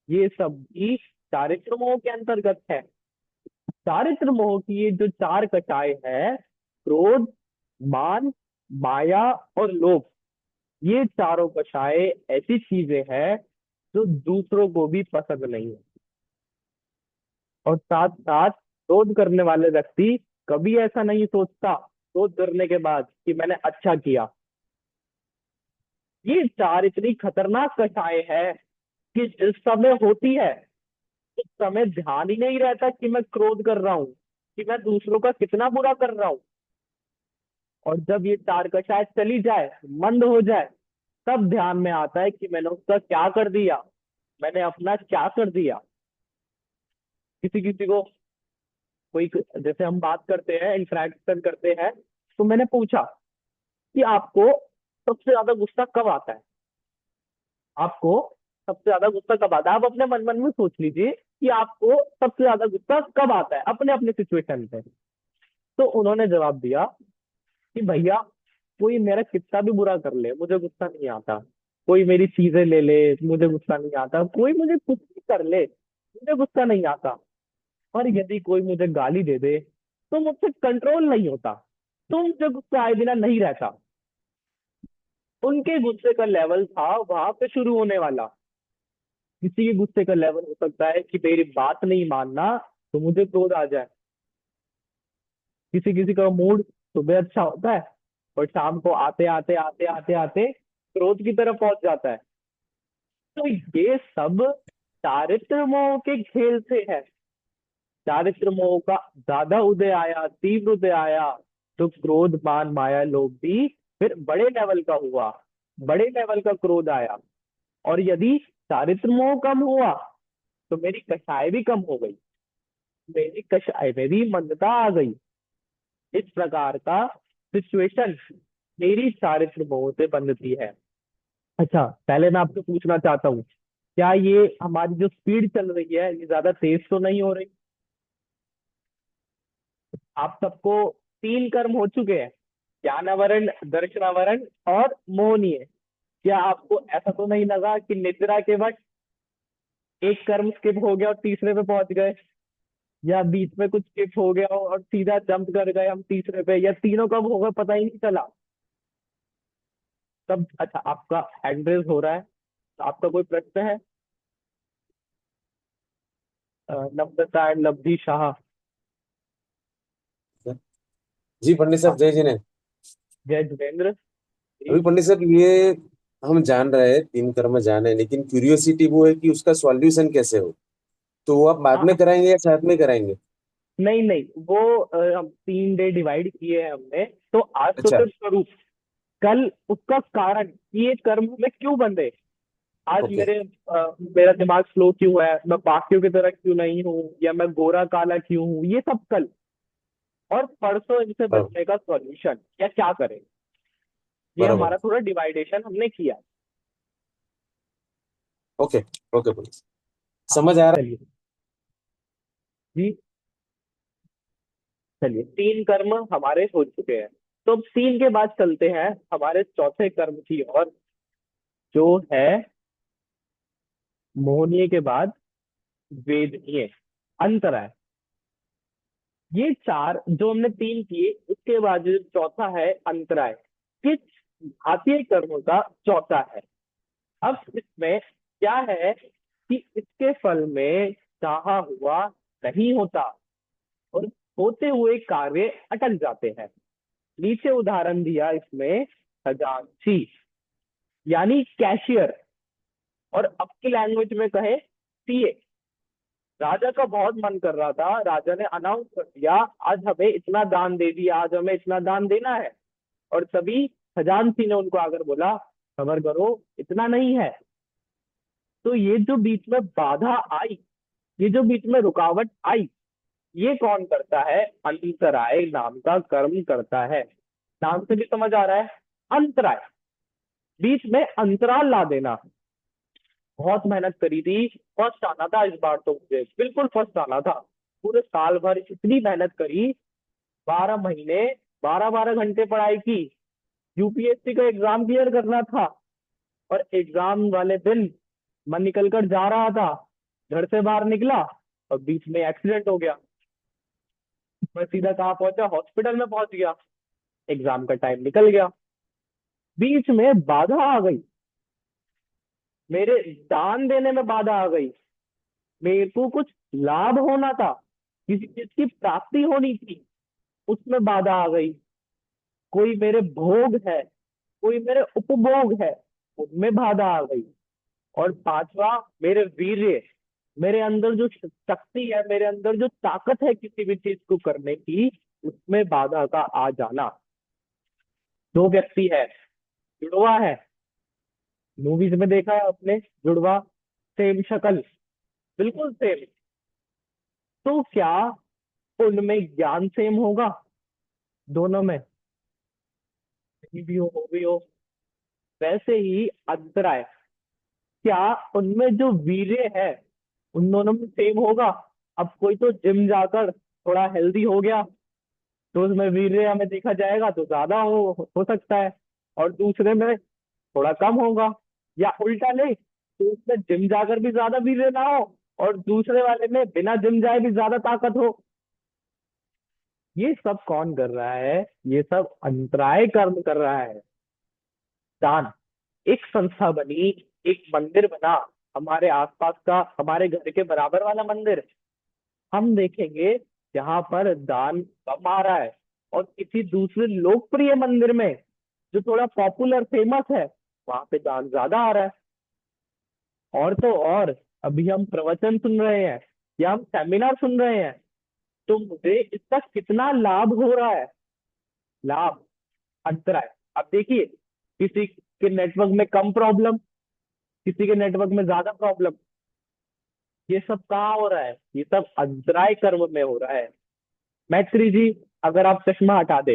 ये सब भी चारित्र मोह के अंतर्गत है। चारित्र मोह की ये जो चार कटाए हैं, क्रोध, मान, माया और लोभ, ये चारों कषाय ऐसी चीजें हैं जो दूसरों को भी पसंद नहीं है। और साथ साथ क्रोध करने वाले व्यक्ति कभी ऐसा नहीं सोचता क्रोध करने के बाद कि मैंने अच्छा किया। ये चार इतनी खतरनाक कषाय है कि जिस समय होती है, उस समय ध्यान ही नहीं रहता कि मैं क्रोध कर रहा हूँ, कि मैं दूसरों का कितना बुरा कर रहा हूँ। और जब ये चार कषाय चली जाए, मंद हो जाए, तब ध्यान में आता है कि मैंने उसका क्या कर दिया, मैंने अपना क्या कर दिया। किसी किसी को, कोई, जैसे हम बात करते हैं, इंटरेक्शन करते हैं, तो मैंने पूछा कि आपको सबसे ज्यादा गुस्सा कब आता है? आपको सबसे ज्यादा गुस्सा कब आता है? आप अपने मन मन में सोच लीजिए कि आपको सबसे ज्यादा गुस्सा कब आता है अपने अपने सिचुएशन पे। तो उन्होंने जवाब दिया कि भैया, कोई मेरा कितना भी बुरा कर ले, मुझे गुस्सा नहीं आता। कोई मेरी चीजें ले ले, मुझे गुस्सा नहीं आता। कोई मुझे कुछ भी कर ले, मुझे गुस्सा नहीं आता। और यदि कोई मुझे गाली दे दे, तो मुझसे कंट्रोल नहीं होता, तो मुझे गुस्सा आए बिना नहीं रहता। उनके गुस्से का लेवल था वहां पे शुरू होने वाला। किसी के गुस्से का लेवल हो सकता है कि मेरी बात नहीं मानना, तो मुझे क्रोध आ जाए। किसी किसी का मूड सुबह अच्छा होता है, और शाम को आते आते आते आते आते क्रोध की तरफ पहुंच जाता है। तो ये सब चारित्र मोह के खेल से है। चारित्र मोह का ज्यादा उदय आया, तीव्र उदय आया, तो क्रोध, मान, माया, लोभ भी फिर बड़े लेवल का हुआ, बड़े लेवल का क्रोध आया। और यदि चारित्र मोह कम हुआ, तो मेरी कषाय भी कम हो गई, मेरी कषाय में भी मंदता आ गई। इस प्रकार का सिचुएशन मेरी चारित्र मोह से बंधती है। अच्छा, पहले मैं आपसे पूछना चाहता हूँ, क्या ये हमारी जो स्पीड चल रही है ये ज्यादा तेज तो नहीं हो रही? आप सबको तीन कर्म हो चुके हैं, ज्ञानावरण, दर्शनावरण और मोहनीय। क्या आपको ऐसा तो नहीं लगा कि निद्रा के वक्त एक कर्म स्किप हो गया और तीसरे पे पहुंच गए, या बीच में कुछ स्किप हो गया और सीधा जंप कर गए हम तीसरे पे, या तीनों कब हो गए पता ही नहीं चला? तब अच्छा, आपका हैंड रेज हो रहा है, तो आपका कोई प्रश्न है? नम्रता एंड लब्धि शाह। जी पंडित साहब, हाँ, जय जिने। जय जितेंद्र अभी जी। पंडित साहब, ये हम जान रहे हैं, तीन कर्म जाने, लेकिन क्यूरियोसिटी वो है कि उसका सॉल्यूशन कैसे हो। तो वो आप बाद में हाँ, कराएंगे या साथ में कराएंगे? नहीं नहीं, वो हम 3 डे डिवाइड किए हैं हमने। तो आज तो अच्छा। सिर्फ स्वरूप, कल उसका कारण कि ये कर्म में क्यों बंधे। आज ओके। मेरा दिमाग स्लो क्यों है, मैं बाकियों की तरह क्यों नहीं हूँ, या मैं गोरा काला क्यों हूँ, ये सब कल। और परसों इनसे बराबर। बचने का सॉल्यूशन, या क्या करें। ये बराबर। हमारा थोड़ा डिवाइडेशन हमने किया। ओके। ओके पंडित साहब, हाँ, समझ आ रहा चलिए जी। चलिए, 3 कर्म हमारे हो चुके हैं, तो अब 3 के बाद चलते हैं हमारे चौथे कर्म की ओर, जो है मोहनीय के बाद वेदनीय, अंतराय। ये 4 जो हमने 3 किए, उसके बाद जो चौथा है अंतराय, किस भारतीय कर्म का चौथा है। अब इसमें क्या है कि इसके फल में चाहा हुआ नहीं होता, और होते हुए कार्य अटक जाते हैं। नीचे उदाहरण दिया इसमें, खजांची यानी कैशियर, और अब की लैंग्वेज में कहे सीए। राजा का बहुत मन कर रहा था, राजा ने अनाउंस कर दिया, आज हमें इतना दान दे दिया, आज हमें इतना दान देना है। और तभी खजांची ने उनको आकर बोला, खबर करो, इतना नहीं है। तो ये जो बीच में बाधा आई, ये जो बीच में रुकावट आई, ये कौन करता है? अंतराय नाम का कर्म करता है। नाम से भी समझ आ रहा है, अंतराय, बीच में अंतराल ला देना। बहुत मेहनत करी थी, फर्स्ट आना था इस बार, तो मुझे बिल्कुल फर्स्ट आना था। पूरे साल भर इतनी मेहनत करी, 12 महीने, 12 12 घंटे पढ़ाई की, यूपीएससी का एग्जाम क्लियर करना था। और एग्जाम वाले दिन मैं निकल कर जा रहा था, घर से बाहर निकला और बीच में एक्सीडेंट हो गया। मैं सीधा कहाँ पहुंचा? हॉस्पिटल में पहुंच गया। एग्जाम का टाइम निकल गया, बीच में बाधा आ गई, मेरे दान देने में बाधा आ गई। मेरे को कुछ लाभ होना था, किसी चीज की प्राप्ति होनी थी, उसमें बाधा आ गई। कोई मेरे भोग है, कोई मेरे उपभोग है, उनमें बाधा आ गई। और पांचवा, मेरे वीर्य, मेरे अंदर जो शक्ति है, मेरे अंदर जो ताकत है किसी भी चीज को करने की, उसमें बाधा का आ जाना। दो व्यक्ति है, जुड़वा है, मूवीज में देखा है आपने, जुड़वा, सेम शक्ल, बिल्कुल सेम। तो क्या उनमें ज्ञान सेम होगा? दोनों में नहीं भी हो भी हो। वैसे ही अंतराय, क्या उनमें जो वीर्य है उन दोनों में सेम होगा? अब कोई तो जिम जाकर थोड़ा हेल्दी हो गया, तो उसमें वीर्य हमें देखा जाएगा तो ज्यादा हो सकता है, और दूसरे में थोड़ा कम होगा। या उल्टा ले, तो उसमें जिम जाकर भी ज्यादा वीर्य ना हो, और दूसरे वाले में बिना जिम जाए भी ज्यादा ताकत हो। ये सब कौन कर रहा है? ये सब अंतराय कर्म कर रहा है। दान, एक संस्था बनी, एक मंदिर बना, हमारे आसपास का, हमारे घर के बराबर वाला मंदिर, हम देखेंगे जहां पर दान कम आ रहा है, और किसी दूसरे लोकप्रिय मंदिर में जो थोड़ा पॉपुलर फेमस है, वहां पे दान ज्यादा आ रहा है। और तो और, अभी हम प्रवचन सुन रहे हैं या हम सेमिनार सुन रहे हैं, तो मुझे इसका कितना लाभ हो रहा है? लाभ, अंतराय। अब देखिए, किसी के नेटवर्क में कम प्रॉब्लम, किसी के नेटवर्क में ज्यादा प्रॉब्लम, ये सब कहाँ हो रहा है? ये सब अंतराय कर्म में हो रहा है। मैत्री जी, अगर आप चश्मा हटा दे,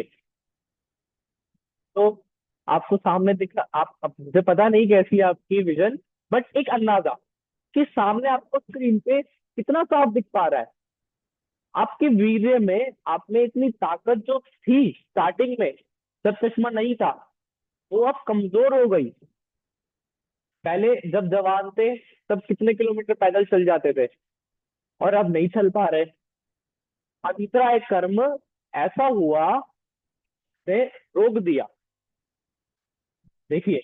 तो आपको सामने दिख रहा, आप अब मुझे पता नहीं कैसी है आपकी विजन, बट एक अंदाजा कि सामने आपको स्क्रीन पे कितना साफ दिख पा रहा है। आपके वीर्य में आप में इतनी ताकत जो थी स्टार्टिंग में, जब चश्मा नहीं था, वो अब कमजोर हो गई। पहले जब जवान थे तब कितने किलोमीटर पैदल चल जाते थे, और अब नहीं चल पा रहे। अंतराय कर्म ऐसा हुआ से रोक दिया। देखिए,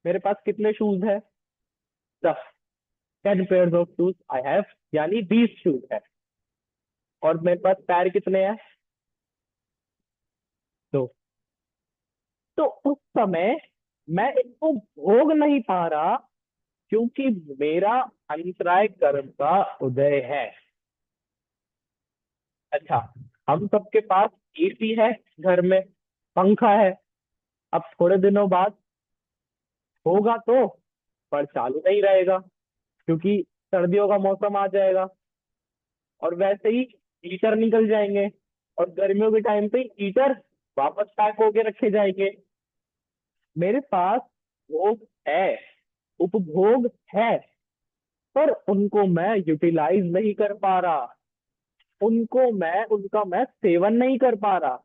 मेरे पास कितने शूज है? 10। 10 pair of shoes I have, यानी 20 शूज है। और मेरे पास पैर कितने हैं? दो। तो उस समय मैं इनको भोग नहीं पा रहा, क्योंकि मेरा अंतराय कर्म का उदय है। अच्छा, हम सबके पास एसी है घर में, पंखा है। अब थोड़े दिनों बाद होगा तो, पर चालू नहीं रहेगा, क्योंकि सर्दियों का मौसम आ जाएगा। और वैसे ही हीटर निकल जाएंगे, और गर्मियों के टाइम पे हीटर वापस पैक होके रखे जाएंगे। मेरे पास भोग है, उपभोग है, पर उनको मैं यूटिलाइज नहीं कर पा रहा। उनका मैं सेवन नहीं कर पा रहा।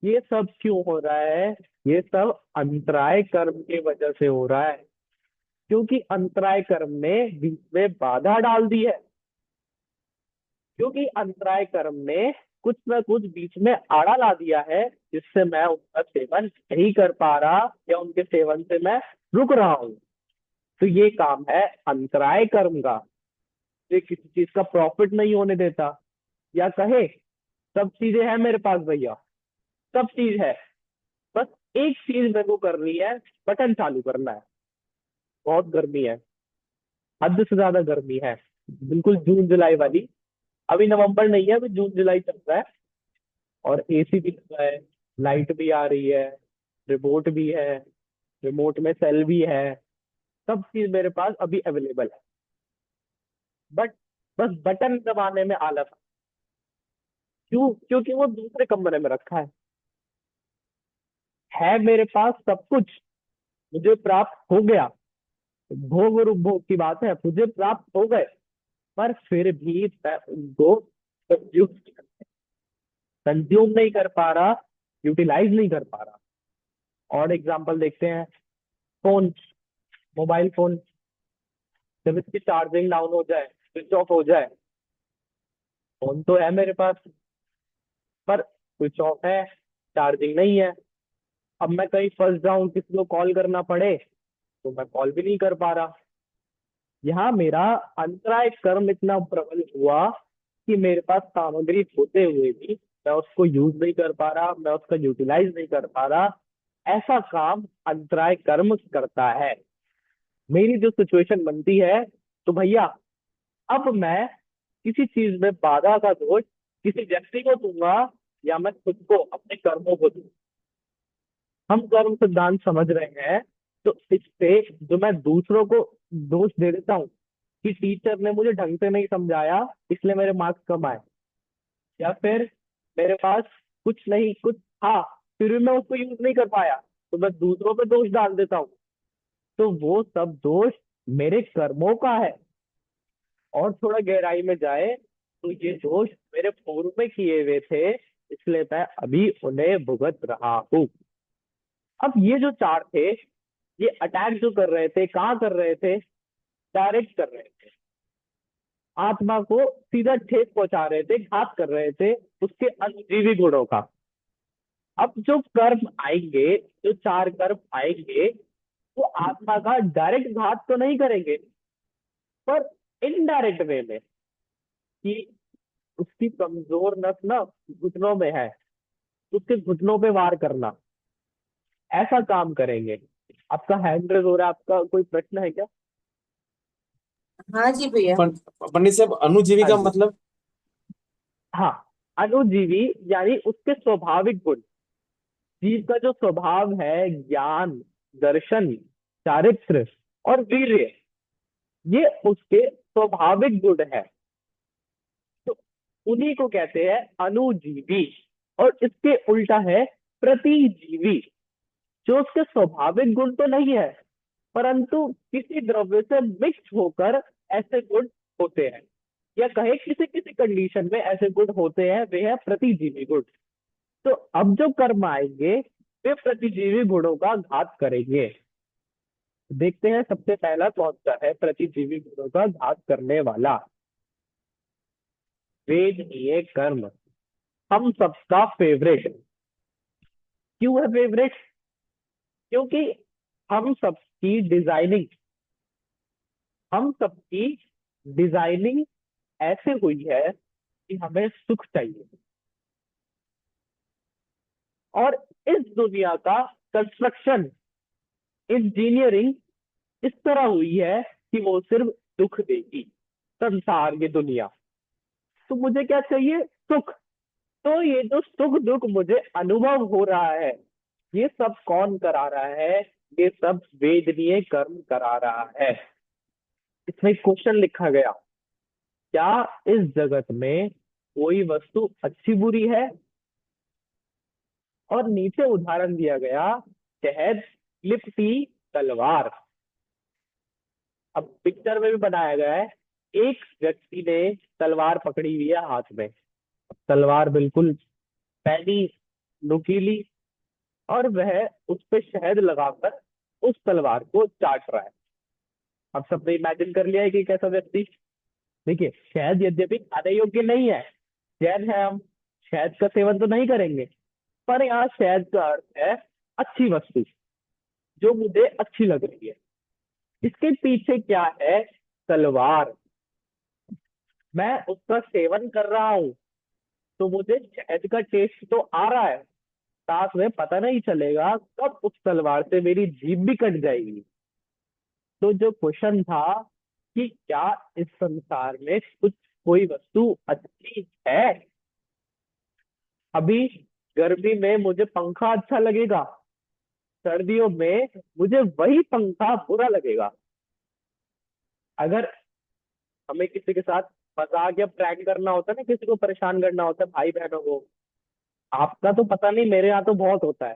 ये सब क्यों हो रहा है? ये सब अंतराय कर्म की वजह से हो रहा है, क्योंकि अंतराय कर्म ने बीच में बाधा डाल दी है। क्योंकि अंतराय कर्म ने कुछ ना कुछ बीच में आड़ा ला दिया है, जिससे मैं उनका सेवन नहीं कर पा रहा, या उनके सेवन से मैं रुक रहा हूँ। तो ये काम है अंतराय कर्म का। ये किसी चीज का प्रॉफिट नहीं होने देता, या कहे सब चीजें हैं मेरे पास भैया, सब चीज है, बस एक चीज मेरे को करनी है, बटन चालू करना है। बहुत गर्मी है, हद से ज्यादा गर्मी है, बिल्कुल जून जुलाई वाली। अभी नवंबर नहीं है, अभी जून जुलाई चल रहा है। और एसी भी लगा है, लाइट भी आ रही है, रिमोट भी है, रिमोट में सेल भी है, सब चीज मेरे पास अभी अवेलेबल है। बट बस बटन दबाने में आलस। क्यों? क्योंकि वो दूसरे कमरे में रखा है मेरे पास सब कुछ, मुझे प्राप्त हो गया। भोग और उपभोग की बात है, मुझे प्राप्त हो गए, पर फिर भी मैं उनको कंज्यूम कंज्यूम नहीं कर पा रहा, यूटिलाइज नहीं कर पा रहा। और एग्जांपल देखते हैं। फोन, मोबाइल फोन, जब इसकी चार्जिंग डाउन हो जाए, स्विच ऑफ हो जाए, फोन तो है मेरे पास, पर स्विच ऑफ है, चार्जिंग नहीं है। अब मैं कहीं फंस जाऊं, किसी को कॉल करना पड़े, तो मैं कॉल भी नहीं कर पा रहा। यहाँ मेरा अंतराय कर्म इतना प्रबल हुआ कि मेरे पास सामग्री होते हुए भी मैं उसको यूज नहीं कर पा रहा, मैं उसका यूटिलाइज नहीं कर पा रहा। ऐसा काम अंतराय कर्म करता है। मेरी जो सिचुएशन बनती है, तो भैया अब मैं किसी चीज में बाधा का दोष किसी व्यक्ति को दूंगा, या मैं खुद को, अपने कर्मों को दूंगा। हम कर्म सिद्धांत समझ रहे हैं, तो इससे जो मैं दूसरों को दोष दे देता हूँ कि टीचर ने मुझे ढंग से नहीं समझाया, इसलिए मेरे मार्क्स कम आए, या फिर मेरे पास कुछ नहीं, कुछ था फिर भी मैं उसको यूज नहीं कर पाया, तो मैं दूसरों पे दोष डाल देता हूँ। तो वो सब दोष मेरे कर्मों का है। और थोड़ा गहराई में जाए, तो ये दोष मेरे पूर्व में किए हुए थे, इसलिए मैं अभी उन्हें भुगत रहा हूँ। अब ये जो चार थे, ये अटैक जो कर रहे थे, कहाँ कर रहे थे? डायरेक्ट कर रहे थे, आत्मा को सीधा ठेस पहुंचा रहे थे, घात कर रहे थे उसके अनुभवी गुणों का। अब जो कर्म आएंगे, जो चार कर्म आएंगे, वो आत्मा का डायरेक्ट घात तो नहीं करेंगे, पर इनडायरेक्ट वे में, कि उसकी कमजोर नस ना घुटनों में है, उसके घुटनों पे वार करना, ऐसा काम करेंगे। आपका हैंड रेज हो रहा है, आपका कोई प्रश्न है क्या? हाँ जी भैया। पंडित साहब, अणुजीवी हाँ का जी। मतलब? हाँ, अनुजीवी यानी उसके स्वाभाविक गुण। जीव का जो स्वभाव है, ज्ञान, दर्शन, चारित्र और वीर्य, ये उसके स्वाभाविक गुण है। तो उन्हीं को कहते हैं अनुजीवी। और इसके उल्टा है प्रतिजीवी। जो उसके स्वाभाविक गुण तो नहीं है, परंतु किसी द्रव्य से मिक्स होकर ऐसे गुण होते हैं, या कहे किसी किसी कंडीशन में ऐसे गुण होते हैं, वे है प्रतिजीवी गुण। तो अब जो कर्म आएंगे वे प्रतिजीवी गुणों का घात करेंगे। देखते हैं सबसे पहला कौन सा है प्रतिजीवी गुणों का घात करने वाला। वेदनीय कर्म, हम सबका फेवरेट। क्यों है फेवरेट? क्योंकि हम सबकी डिजाइनिंग हम सबकी डिजाइनिंग ऐसे हुई है कि हमें सुख चाहिए, और इस दुनिया का कंस्ट्रक्शन, इंजीनियरिंग इस तरह हुई है कि वो सिर्फ दुख देगी, संसार की दुनिया। तो मुझे क्या चाहिए? सुख। तो ये जो सुख दुख मुझे अनुभव हो रहा है, ये सब कौन करा रहा है? ये सब वेदनीय कर्म करा रहा है। इसमें क्वेश्चन लिखा गया, क्या इस जगत में कोई वस्तु अच्छी बुरी है? और नीचे उदाहरण दिया गया, शहद, लिपटी, तलवार। अब पिक्चर में भी बनाया गया है, एक व्यक्ति ने तलवार पकड़ी हुई है हाथ में। तलवार बिल्कुल पैनी, नुकीली, और वह उस पे शहद लगाकर उस तलवार को चाट रहा है। अब सबने इमेजिन कर लिया है कि कैसा व्यक्ति। देखिए, शहद यद्यपि खाने योग्य नहीं है, जैन है हम, शहद का सेवन तो नहीं करेंगे, पर यहाँ शहद का अर्थ है अच्छी वस्तु, जो मुझे अच्छी लग रही है। इसके पीछे क्या है? तलवार। मैं उसका सेवन कर रहा हूँ तो मुझे शहद का टेस्ट तो आ रहा है, साथ में पता नहीं चलेगा कब उस तलवार से मेरी जीभ भी कट जाएगी। तो जो क्वेश्चन था कि क्या इस संसार में कुछ कोई वस्तु अच्छी है? अभी गर्मी में मुझे पंखा अच्छा लगेगा, सर्दियों में मुझे वही पंखा बुरा लगेगा। अगर हमें किसी के साथ मजाक या प्रैंक करना होता है ना, किसी को परेशान करना होता है, भाई बहनों को, आपका तो पता नहीं, मेरे यहाँ तो बहुत होता है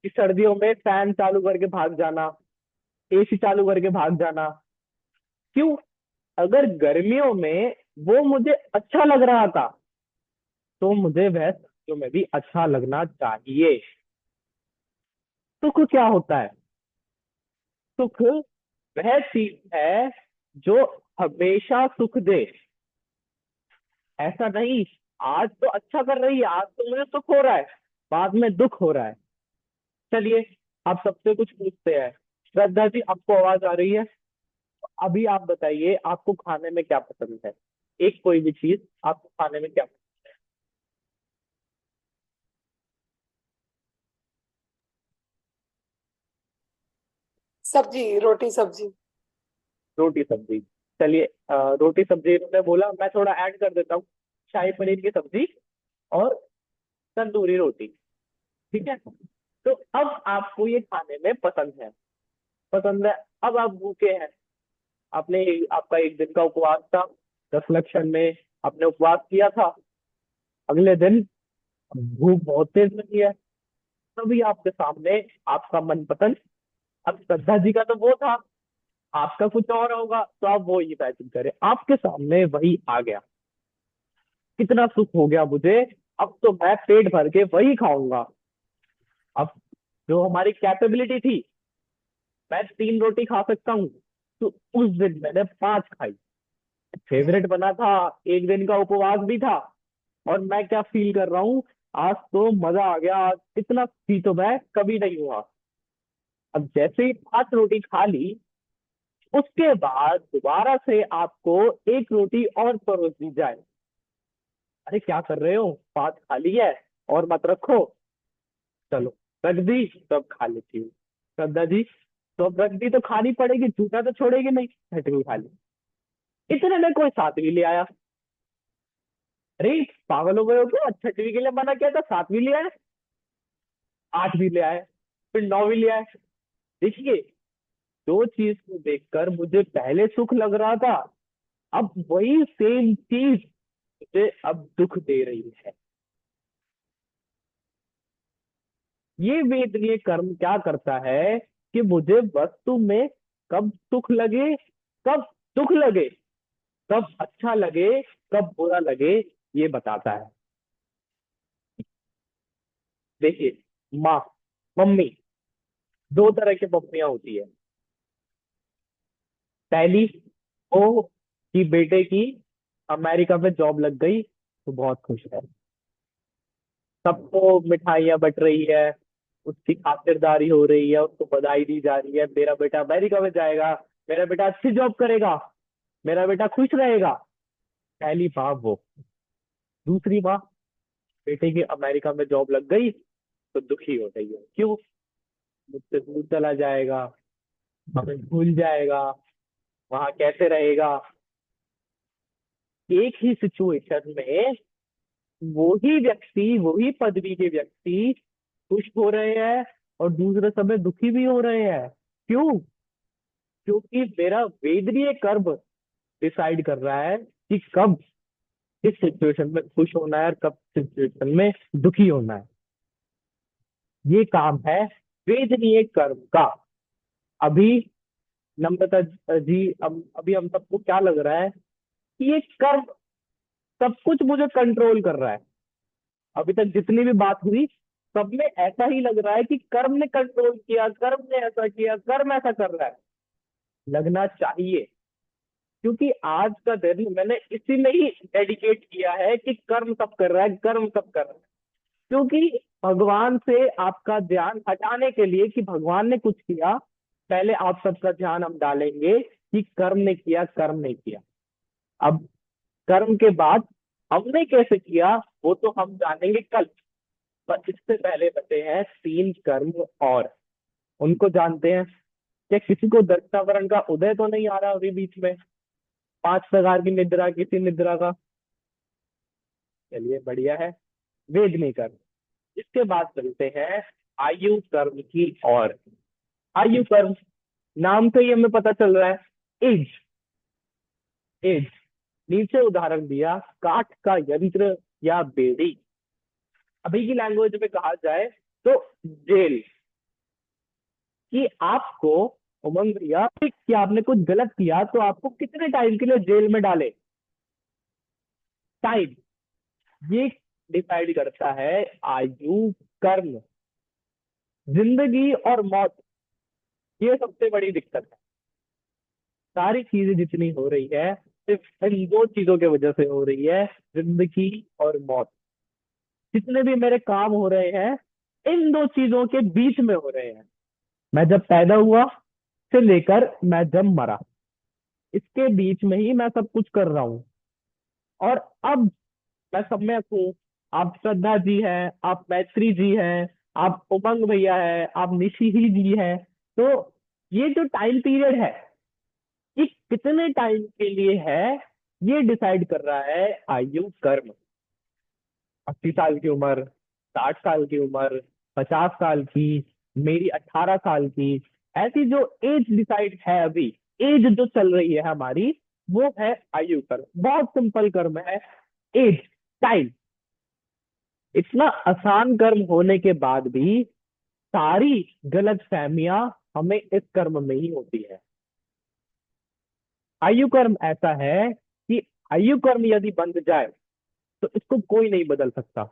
कि सर्दियों में फैन चालू करके भाग जाना, एसी चालू करके भाग जाना। क्यों? अगर गर्मियों में वो मुझे अच्छा लग रहा था, तो मुझे वह सर्दियों में भी अच्छा लगना चाहिए। सुख क्या होता है? सुख वह चीज है जो हमेशा सुख दे। ऐसा नहीं, आज तो अच्छा कर रही है, आज तो मुझे सुख हो रहा है, बाद में दुख हो रहा है। चलिए, आप सबसे कुछ पूछते हैं। श्रद्धा जी, आपको आवाज आ रही है? अभी आप बताइए, आपको खाने में क्या पसंद है? एक कोई भी चीज आपको खाने में क्या पसंद? सब्जी, रोटी सब्जी। रोटी सब्जी। चलिए, रोटी सब्जी इन्होंने बोला, मैं थोड़ा ऐड कर देता हूँ, शाही पनीर की सब्जी और तंदूरी रोटी। ठीक है, तो अब आपको ये खाने में पसंद है। अब आप भूखे हैं, आपने आपका एक दिन का उपवास था, 10 लक्षण में आपने उपवास किया था, अगले दिन भूख बहुत तेज लगी है, तभी आपके सामने आपका मनपसंद, अब श्रद्धा जी का तो वो था, आपका कुछ और होगा, तो आप वो ही इमेजिन करें, आपके सामने वही आ गया। कितना सुख हो गया मुझे, अब तो मैं पेट भर के वही खाऊंगा। अब जो हमारी कैपेबिलिटी थी, मैं 3 रोटी खा सकता हूँ, तो उस दिन मैंने 5 खाई। फेवरेट बना था, एक दिन का उपवास भी था, और मैं क्या फील कर रहा हूँ, आज तो मजा आ गया, आज इतना फी तो मैं कभी नहीं हुआ। अब जैसे ही 5 रोटी खा ली, उसके बाद दोबारा से आपको एक रोटी और परोस दी जाए। अरे क्या कर रहे हो, 5 खा ली है, और मत रखो। चलो, रख दी तो अब खा लेती हूँ। श्रद्धा जी, तो अब रख दी तो खानी पड़ेगी, झूठा तो छोड़ेगी नहीं, छठवीं खा ली। इतने में कोई 7वीं ले आया। अरे पागल हो गए हो क्या, 6वीं के लिए मना किया था, 7वीं ले आए, 8वीं ले आए, फिर 9वीं ले आए। देखिए, दो चीज को देखकर मुझे पहले सुख लग रहा था, अब वही सेम चीज मुझे अब दुख दे रही है। ये वेदनीय कर्म क्या करता है कि मुझे वस्तु में कब सुख लगे, कब दुख लगे, कब अच्छा लगे, कब बुरा लगे, ये बताता है। देखिए, माँ, मम्मी, दो तरह की मम्मियाँ होती है। पहली, वो कि बेटे की अमेरिका में जॉब लग गई तो बहुत खुश है, सबको मिठाइयाँ बट रही है, उसकी खातिरदारी हो रही है, उसको बधाई दी जा रही है, मेरा बेटा अमेरिका में जाएगा, मेरा बेटा अच्छी जॉब करेगा, मेरा बेटा खुश रहेगा। पहली माँ वो। दूसरी माँ, बेटे की अमेरिका में जॉब लग गई तो दुखी हो गई है। क्यों? मुझसे दूर चला जाएगा, हमें भूल जाएगा, वहां कैसे रहेगा। एक ही सिचुएशन में वही व्यक्ति, वही पदवी के व्यक्ति खुश हो रहे हैं और दूसरे समय दुखी भी हो रहे हैं। क्यों? क्योंकि मेरा वेदनीय कर्म डिसाइड कर रहा है कि कब किस सिचुएशन में खुश होना है और कब सिचुएशन में दुखी होना है। ये काम है वेदनीय कर्म का। अभी नम्रता जी, अभी हम सबको क्या लग रहा है कि ये कर्म सब कुछ मुझे कंट्रोल कर रहा है। अभी तक जितनी भी बात हुई, सब में ऐसा ही लग रहा है कि कर्म ने कंट्रोल किया, कर्म ने ऐसा किया, कर्म ऐसा कर रहा है। लगना चाहिए, क्योंकि आज का दिन मैंने इसी में ही डेडिकेट किया है कि कर्म सब कर रहा है, कर्म सब कर रहा है। क्योंकि भगवान से आपका ध्यान हटाने के लिए कि भगवान ने कुछ किया, पहले आप सबका ध्यान हम डालेंगे कि कर्म ने किया, कर्म नहीं किया। अब कर्म के बाद हमने कैसे किया वो तो हम जानेंगे कल। पर इससे पहले बचे हैं तीन कर्म और, उनको जानते हैं। क्या किसी को दत्तावरण का उदय तो नहीं आ रहा अभी बीच में? पांच प्रकार की निद्रा, किसी निद्रा का? चलिए बढ़िया है। वेदनी कर्म। इसके बाद चलते हैं आयु कर्म की ओर। आयु कर्म, नाम से ही हमें पता चल रहा है, एज। एज, नीचे उदाहरण दिया, काठ का यंत्र या बेड़ी। अभी की लैंग्वेज में कहा जाए तो जेल। कि आपको, उमंग भैया, कि आपने कुछ गलत किया तो आपको कितने टाइम के लिए जेल में डाले। टाइम, ये डिसाइड करता है आयु कर्म। जिंदगी और मौत, ये सबसे बड़ी दिक्कत है। सारी चीजें जितनी हो रही है सिर्फ इन दो चीजों की वजह से हो रही है, जिंदगी और मौत। जितने भी मेरे काम हो रहे हैं इन दो चीजों के बीच में हो रहे हैं। मैं जब पैदा हुआ से लेकर मैं जब मरा, इसके बीच में ही मैं सब कुछ कर रहा हूँ। और अब मैं सब में हूँ। आप श्रद्धा जी हैं, आप मैत्री जी हैं, आप उमंग भैया है, आप निशी ही जी हैं। तो ये जो टाइम पीरियड है, ये कितने टाइम के लिए है, ये डिसाइड कर रहा है आयु कर्म। 80 साल की उम्र, 60 साल की उम्र, 50 साल की, मेरी 18 साल की, ऐसी जो एज डिसाइड है अभी, एज जो चल रही है हमारी, वो है आयु कर्म। बहुत सिंपल कर्म है, एज, टाइम। इतना आसान कर्म होने के बाद भी सारी गलत फहमियां हमें इस कर्म में ही होती है। आयु कर्म ऐसा है कि आयु कर्म यदि बंध जाए तो इसको कोई नहीं बदल सकता।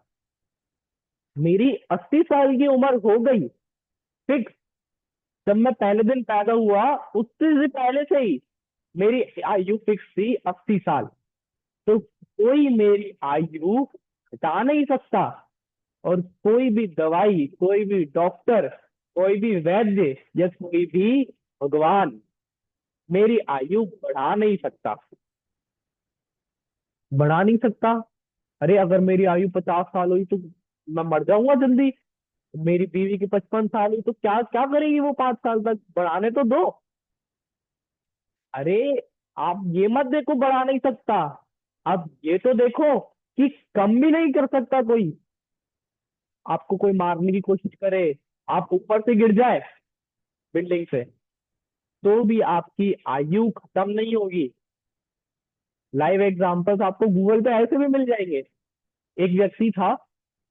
मेरी 80 साल की उम्र हो गई फिक्स। जब मैं पहले दिन पैदा हुआ उससे से पहले से ही मेरी आयु फिक्स थी 80 साल। तो कोई मेरी आयु घटा नहीं सकता। और कोई भी दवाई, कोई भी डॉक्टर, कोई भी वैद्य या कोई भी भगवान मेरी आयु बढ़ा नहीं सकता। बढ़ा नहीं सकता। अरे अगर मेरी आयु 50 साल हुई तो मैं मर जाऊंगा जल्दी। मेरी बीवी की 55 साल हुई तो क्या क्या करेगी वो 5 साल तक? बढ़ाने तो दो। अरे आप ये मत देखो बढ़ा नहीं सकता, आप ये तो देखो कि कम भी नहीं कर सकता कोई। आपको कोई मारने की कोशिश करे, आप ऊपर से गिर जाए बिल्डिंग से, तो भी आपकी आयु खत्म नहीं होगी। लाइव एग्जांपल्स आपको गूगल पे ऐसे भी मिल जाएंगे। एक व्यक्ति था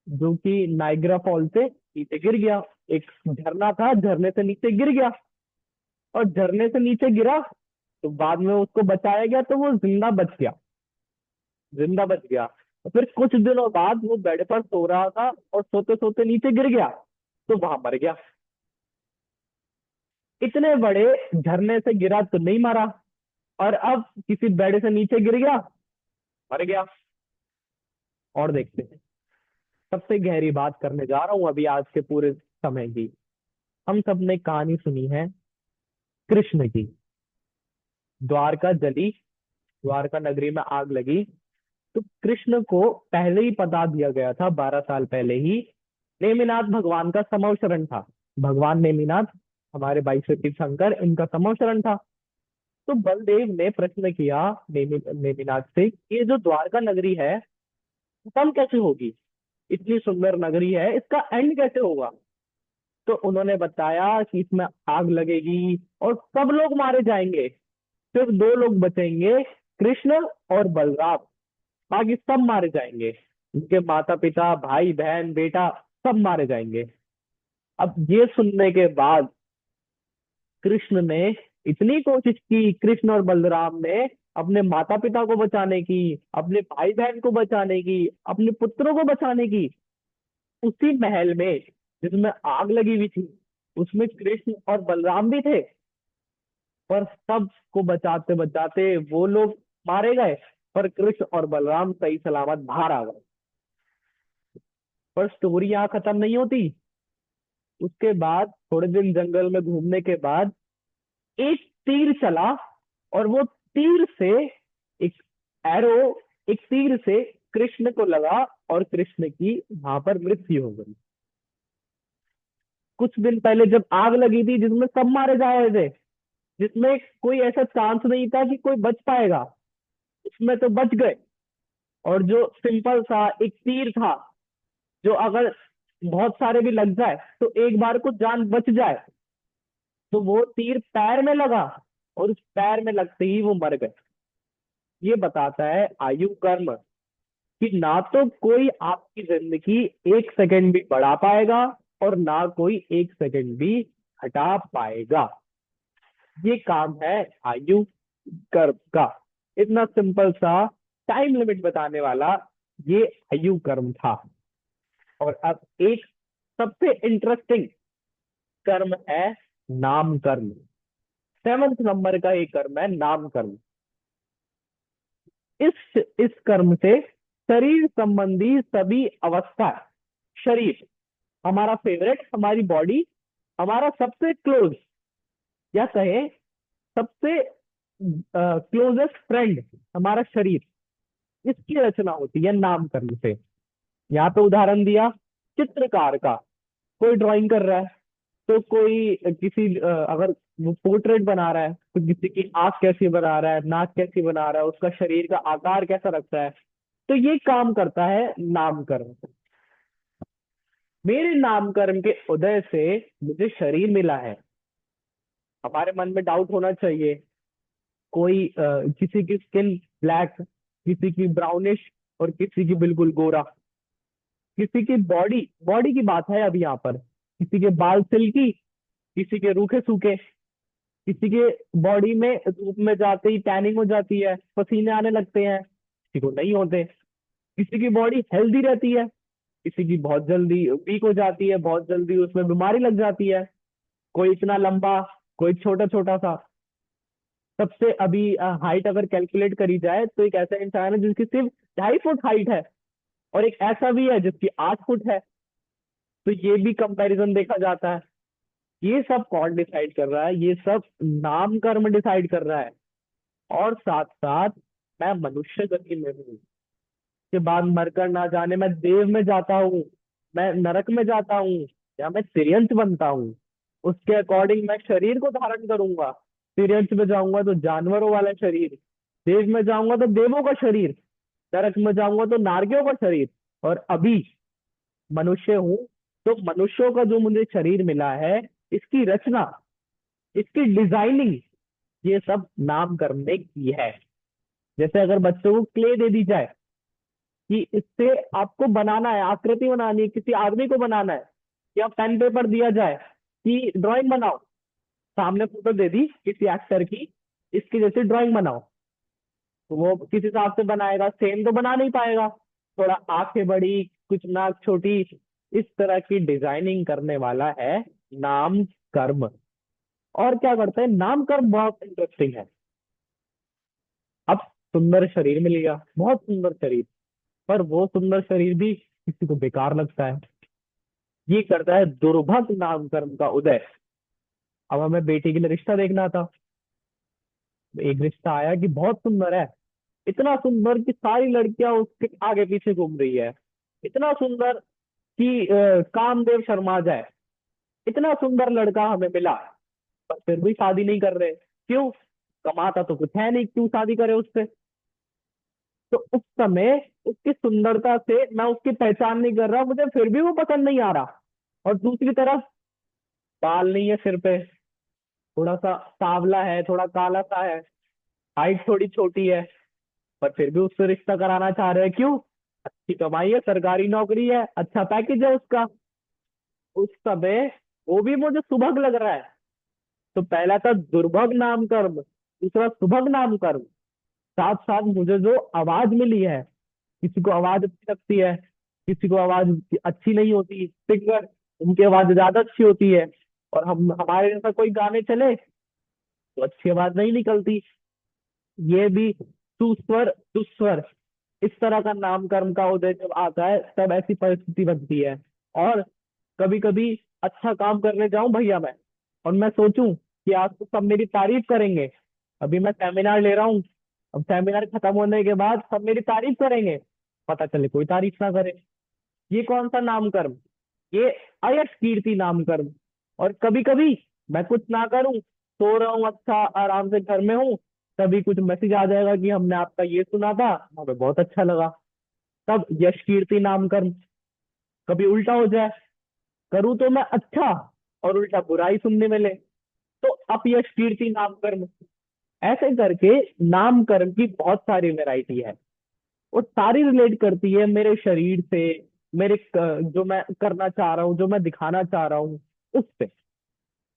जो कि नाइग्रा फॉल से नीचे गिर गया। एक झरना था, झरने से नीचे गिर गया, और झरने से नीचे गिरा तो बाद में उसको बचाया गया तो वो जिंदा बच गया, जिंदा बच गया। और फिर कुछ दिनों बाद वो बेड पर सो रहा था और सोते सोते नीचे गिर गया तो वहां मर गया। इतने बड़े झरने से गिरा तो नहीं मरा, और अब किसी बेड से नीचे गिर गया, मर गया। और देखते हैं, सबसे गहरी बात करने जा रहा हूं अभी आज के पूरे समय की। हम सब ने कहानी सुनी है कृष्ण की। द्वारका जली, द्वारका नगरी में आग लगी, तो कृष्ण को पहले ही बता दिया गया था, 12 साल पहले ही। नेमिनाथ भगवान का समवशरण था। भगवान नेमिनाथ, हमारे भाई श्री शंकर, इनका समवशरण था। तो बलदेव ने प्रश्न किया नेमिनाथ से कि ये जो द्वारका नगरी है खत्म कैसे होगी, इतनी सुंदर नगरी है, इसका एंड कैसे होगा। तो उन्होंने बताया कि इसमें आग लगेगी और सब लोग मारे जाएंगे, सिर्फ दो लोग बचेंगे, कृष्ण और बलराम। बाकी सब मारे जाएंगे, उनके माता पिता, भाई बहन, बेटा, सब मारे जाएंगे। अब ये सुनने के बाद कृष्ण ने इतनी कोशिश की, कृष्ण और बलराम ने अपने माता पिता को बचाने की, अपने भाई बहन को बचाने की, अपने पुत्रों को बचाने की। उसी महल में जिसमें आग लगी हुई थी, उसमें कृष्ण और बलराम भी थे। पर सबको बचाते बचाते वो लोग मारे गए, पर कृष्ण और बलराम सही सलामत बाहर आ गए। पर स्टोरी यहाँ खत्म नहीं होती। उसके बाद थोड़े दिन जंगल में घूमने के बाद एक तीर चला, और वो तीर से एक एरो, एक तीर से कृष्ण को लगा और कृष्ण की वहां पर मृत्यु हो गई। कुछ दिन पहले जब आग लगी थी जिसमें सब मारे जा रहे थे, जिसमें कोई ऐसा चांस नहीं था कि कोई बच पाएगा, उसमें तो बच गए। और जो सिंपल सा एक तीर था, जो अगर बहुत सारे भी लग जाए तो एक बार को जान बच जाए, तो वो तीर पैर में लगा और उस पैर में लगते ही वो मर गए। ये बताता है आयु कर्म, कि ना तो कोई आपकी जिंदगी एक सेकंड भी बढ़ा पाएगा और ना कोई एक सेकंड भी घटा पाएगा। ये काम है आयु कर्म का। इतना सिंपल सा टाइम लिमिट बताने वाला ये आयु कर्म था। और अब एक सबसे इंटरेस्टिंग कर्म है नाम कर्म। 7th नंबर का एक कर्म है नाम कर्म। इस कर्म से शरीर संबंधी सभी अवस्था, शरीर, हमारा फेवरेट, हमारी बॉडी, हमारा सबसे क्लोज, या कहे सबसे क्लोजेस्ट फ्रेंड, हमारा शरीर, इसकी रचना होती है नाम कर्म से। यहाँ पे उदाहरण दिया चित्रकार का। कोई ड्राइंग कर रहा है, तो कोई किसी अगर वो पोर्ट्रेट बना रहा है तो किसी की आंख कैसी बना रहा है, नाक कैसी बना रहा है, उसका शरीर का आकार कैसा रखता है, तो ये काम करता है नामकर्म। मेरे नामकर्म के उदय से मुझे शरीर मिला है। हमारे मन में डाउट होना चाहिए। कोई किसी की स्किन ब्लैक, किसी की ब्राउनिश, और किसी की बिल्कुल गोरा। किसी की बॉडी, बॉडी की बात है अभी यहाँ पर, किसी के बाल सिल्की, किसी के रूखे सूखे, किसी के बॉडी में धूप में जाते ही टैनिंग हो जाती है, पसीने आने लगते हैं, किसी को नहीं होते। किसी की बॉडी हेल्दी रहती है, किसी की बहुत जल्दी वीक हो जाती है, बहुत जल्दी उसमें बीमारी लग जाती है। कोई इतना लंबा, कोई छोटा छोटा सा। सबसे अभी हाइट अगर कैलकुलेट करी जाए तो एक ऐसा इंसान है जिसकी सिर्फ 2.5 फुट हाइट है, और एक ऐसा भी है जिसकी 8 फुट है। तो ये भी कंपैरिजन देखा जाता है। ये सब कौन डिसाइड कर रहा है? ये सब नाम कर्म डिसाइड कर रहा है। और साथ साथ मैं मनुष्य गति में हूँ, के बाद मरकर ना जाने मैं देव में जाता हूँ, मैं नरक में जाता हूँ, या मैं तिर्यंत बनता हूँ। उसके अकॉर्डिंग मैं शरीर को धारण करूंगा। तिर्यंत में जाऊंगा तो जानवरों वाला शरीर, देव में जाऊंगा तो देवों का शरीर, नरक में जाऊंगा तो नारकियों का शरीर। और अभी मनुष्य हूँ, तो मनुष्यों का जो मुझे शरीर मिला है, इसकी रचना, इसकी डिजाइनिंग, ये सब नाम कर्म ने की है। जैसे अगर बच्चों को क्ले दे दी जाए कि इससे आपको बनाना है, आकृति बनानी है, किसी आदमी को बनाना है, या पेन पेपर दिया जाए कि ड्राइंग बनाओ, सामने फोटो दे दी किसी एक्टर की, इसकी जैसे ड्राइंग बनाओ, तो वो किस हिसाब से बनाएगा? सेम तो बना नहीं पाएगा, थोड़ा आंखें बड़ी, कुछ नाक छोटी, इस तरह की डिजाइनिंग करने वाला है नाम कर्म। और क्या करते हैं, नाम कर्म बहुत इंटरेस्टिंग है। अब सुंदर शरीर मिल गया, बहुत सुंदर शरीर, पर वो सुंदर शरीर भी किसी को बेकार लगता है। ये करता है दुर्भग नाम कर्म का उदय। अब हमें बेटी के लिए रिश्ता देखना था, एक रिश्ता आया कि बहुत सुंदर है, इतना सुंदर कि सारी लड़कियां उसके आगे पीछे घूम रही है, इतना सुंदर कि कामदेव शर्मा जाए, इतना सुंदर लड़का हमें मिला, पर फिर भी शादी नहीं कर रहे। क्यों? कमाता तो कुछ है नहीं, क्यों शादी करे उससे? तो उस समय उसकी सुंदरता से मैं उसकी पहचान नहीं कर रहा, मुझे फिर भी वो पसंद नहीं आ रहा। और दूसरी तरफ बाल नहीं है सिर पे, थोड़ा सा सांवला है, थोड़ा काला सा है, हाइट थोड़ी छोटी है, पर फिर भी उससे रिश्ता कराना चाह रहे हैं। क्यों? अच्छी कमाई है, सरकारी नौकरी है, अच्छा पैकेज है उसका। उस समय वो भी मुझे सुभग लग रहा है। तो पहला था दुर्भग नाम कर्म, दूसरा सुभग नाम कर्म। साथ साथ मुझे जो आवाज मिली है, किसी को आवाज अच्छी लगती है, किसी को आवाज अच्छी नहीं होती, सिंगर उनकी आवाज ज्यादा अच्छी होती है, और हम हमारे जैसा कोई गाने चले तो अच्छी आवाज नहीं निकलती। ये भी सुस्वर दुस्वर, इस तरह का नाम कर्म का उदय जब आता है तब ऐसी परिस्थिति बनती है। और कभी कभी अच्छा काम करने जाऊं भैया मैं, और मैं सोचूं कि आज तो सब मेरी तारीफ करेंगे, अभी मैं सेमिनार ले रहा हूँ, अब सेमिनार खत्म होने के बाद सब मेरी तारीफ करेंगे, पता चले कोई तारीफ ना करे। ये कौन सा नाम कर्म? ये अयश कीर्ति नाम कर्म। और कभी कभी मैं कुछ ना करूं, सो रहा हूँ अच्छा आराम से घर में हूँ, तभी कुछ मैसेज आ जाएगा कि हमने आपका ये सुना था, हमें बहुत अच्छा लगा, तब यश कीर्ति नाम कर्म। कभी उल्टा हो जाए, करूँ तो मैं अच्छा और उल्टा बुराई सुनने मिले, तो अपयश कीर्ति नाम कर्म। ऐसे करके नाम कर्म की बहुत सारी वैरायटी है। वो सारी रिलेट करती है मेरे शरीर से, जो मैं करना चाह रहा हूँ, जो मैं दिखाना चाह रहा हूँ, उससे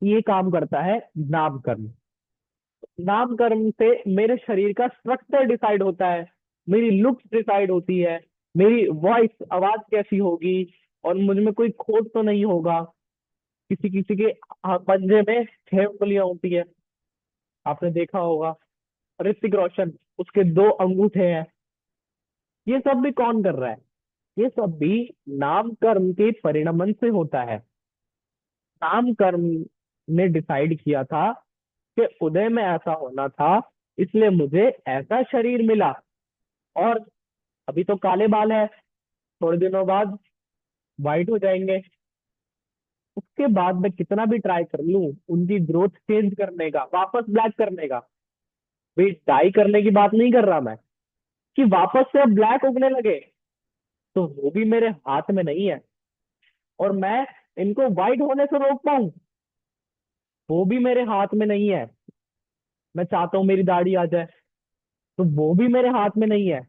ये काम करता है नाम कर्म। नाम कर्म से मेरे शरीर का स्ट्रक्चर डिसाइड होता है, मेरी लुक्स डिसाइड होती है, मेरी वॉइस आवाज कैसी होगी, और मुझ में कोई खोट तो नहीं होगा। किसी किसी के पंजे में 6 उंगलियां होती है, आपने देखा होगा। ऋतिक रोशन, उसके 2 अंगूठे हैं। ये सब भी कौन कर रहा है? ये सब भी नाम कर्म के परिणमन से होता है। नाम कर्म ने डिसाइड किया था कि उदय में ऐसा होना था, इसलिए मुझे ऐसा शरीर मिला। और अभी तो काले बाल है, थोड़े दिनों बाद वाइट हो जाएंगे। उसके बाद मैं कितना भी ट्राई कर लूं उनकी ग्रोथ चेंज करने का, वापस ब्लैक करने का, भाई डाई करने की बात नहीं कर रहा मैं, कि वापस से अब ब्लैक उगने लगे, तो वो भी मेरे हाथ में नहीं है। और मैं इनको व्हाइट होने से रोक पाऊं, वो भी मेरे हाथ में नहीं है। मैं चाहता हूं मेरी दाढ़ी आ जाए, तो वो भी मेरे हाथ में नहीं है।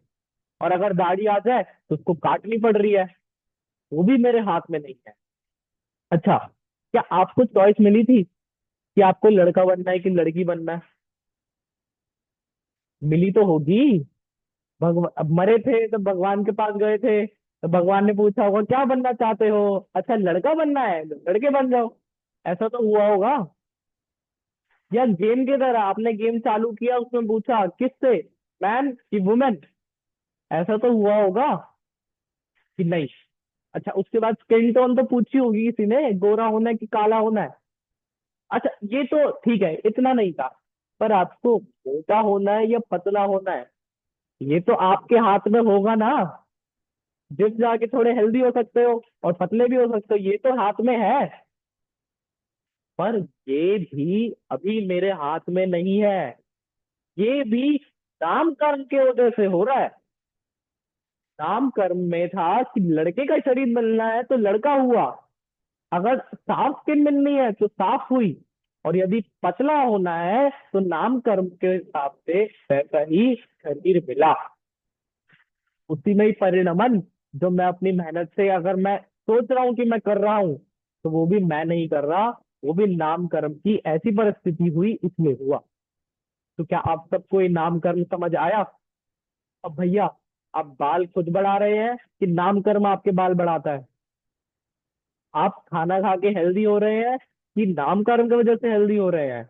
और अगर दाढ़ी आ जाए तो उसको काटनी पड़ रही है, वो भी मेरे हाथ में नहीं है। अच्छा, क्या आपको चॉइस मिली थी कि आपको लड़का बनना है कि लड़की बनना है? मिली तो होगी। भगवान अब मरे थे तो भगवान के पास गए थे, तो भगवान ने पूछा होगा क्या बनना चाहते हो? अच्छा लड़का बनना है तो लड़के बन जाओ। ऐसा तो हुआ होगा। या गेम की तरह आपने गेम चालू किया, उसमें पूछा किससे, मैन कि वुमेन? ऐसा तो हुआ होगा कि नहीं? अच्छा, उसके बाद स्किन टोन तो पूछी होगी किसी ने, गोरा होना है कि काला होना है? अच्छा ये तो ठीक है, इतना नहीं था, पर आपको मोटा होना है या पतला होना है, ये तो आपके हाथ में होगा ना। जिम जाके थोड़े हेल्दी हो सकते हो और पतले भी हो सकते हो, ये तो हाथ में है। पर ये भी अभी मेरे हाथ में नहीं है। ये भी काम कर्म के वजह से हो रहा है। काम कर्म में था कि लड़के का शरीर मिलना है तो लड़का हुआ, अगर साफ स्किन मिलनी है तो साफ हुई, और यदि पतला होना है तो नाम कर्म के हिसाब से वैसा ही शरीर मिला। उसी में ही परिणमन, जो मैं अपनी मेहनत से, अगर मैं सोच रहा हूँ कि मैं कर रहा हूँ, तो वो भी मैं नहीं कर रहा, वो भी नाम कर्म की ऐसी परिस्थिति हुई इसलिए हुआ। तो क्या आप सबको ये नाम कर्म समझ आया? अब भैया, आप बाल खुद बढ़ा रहे हैं कि नाम कर्म आपके बाल बढ़ाता है? आप खाना खा के हेल्दी हो रहे हैं कि नाम कर्म की वजह से हेल्दी हो रहे हैं?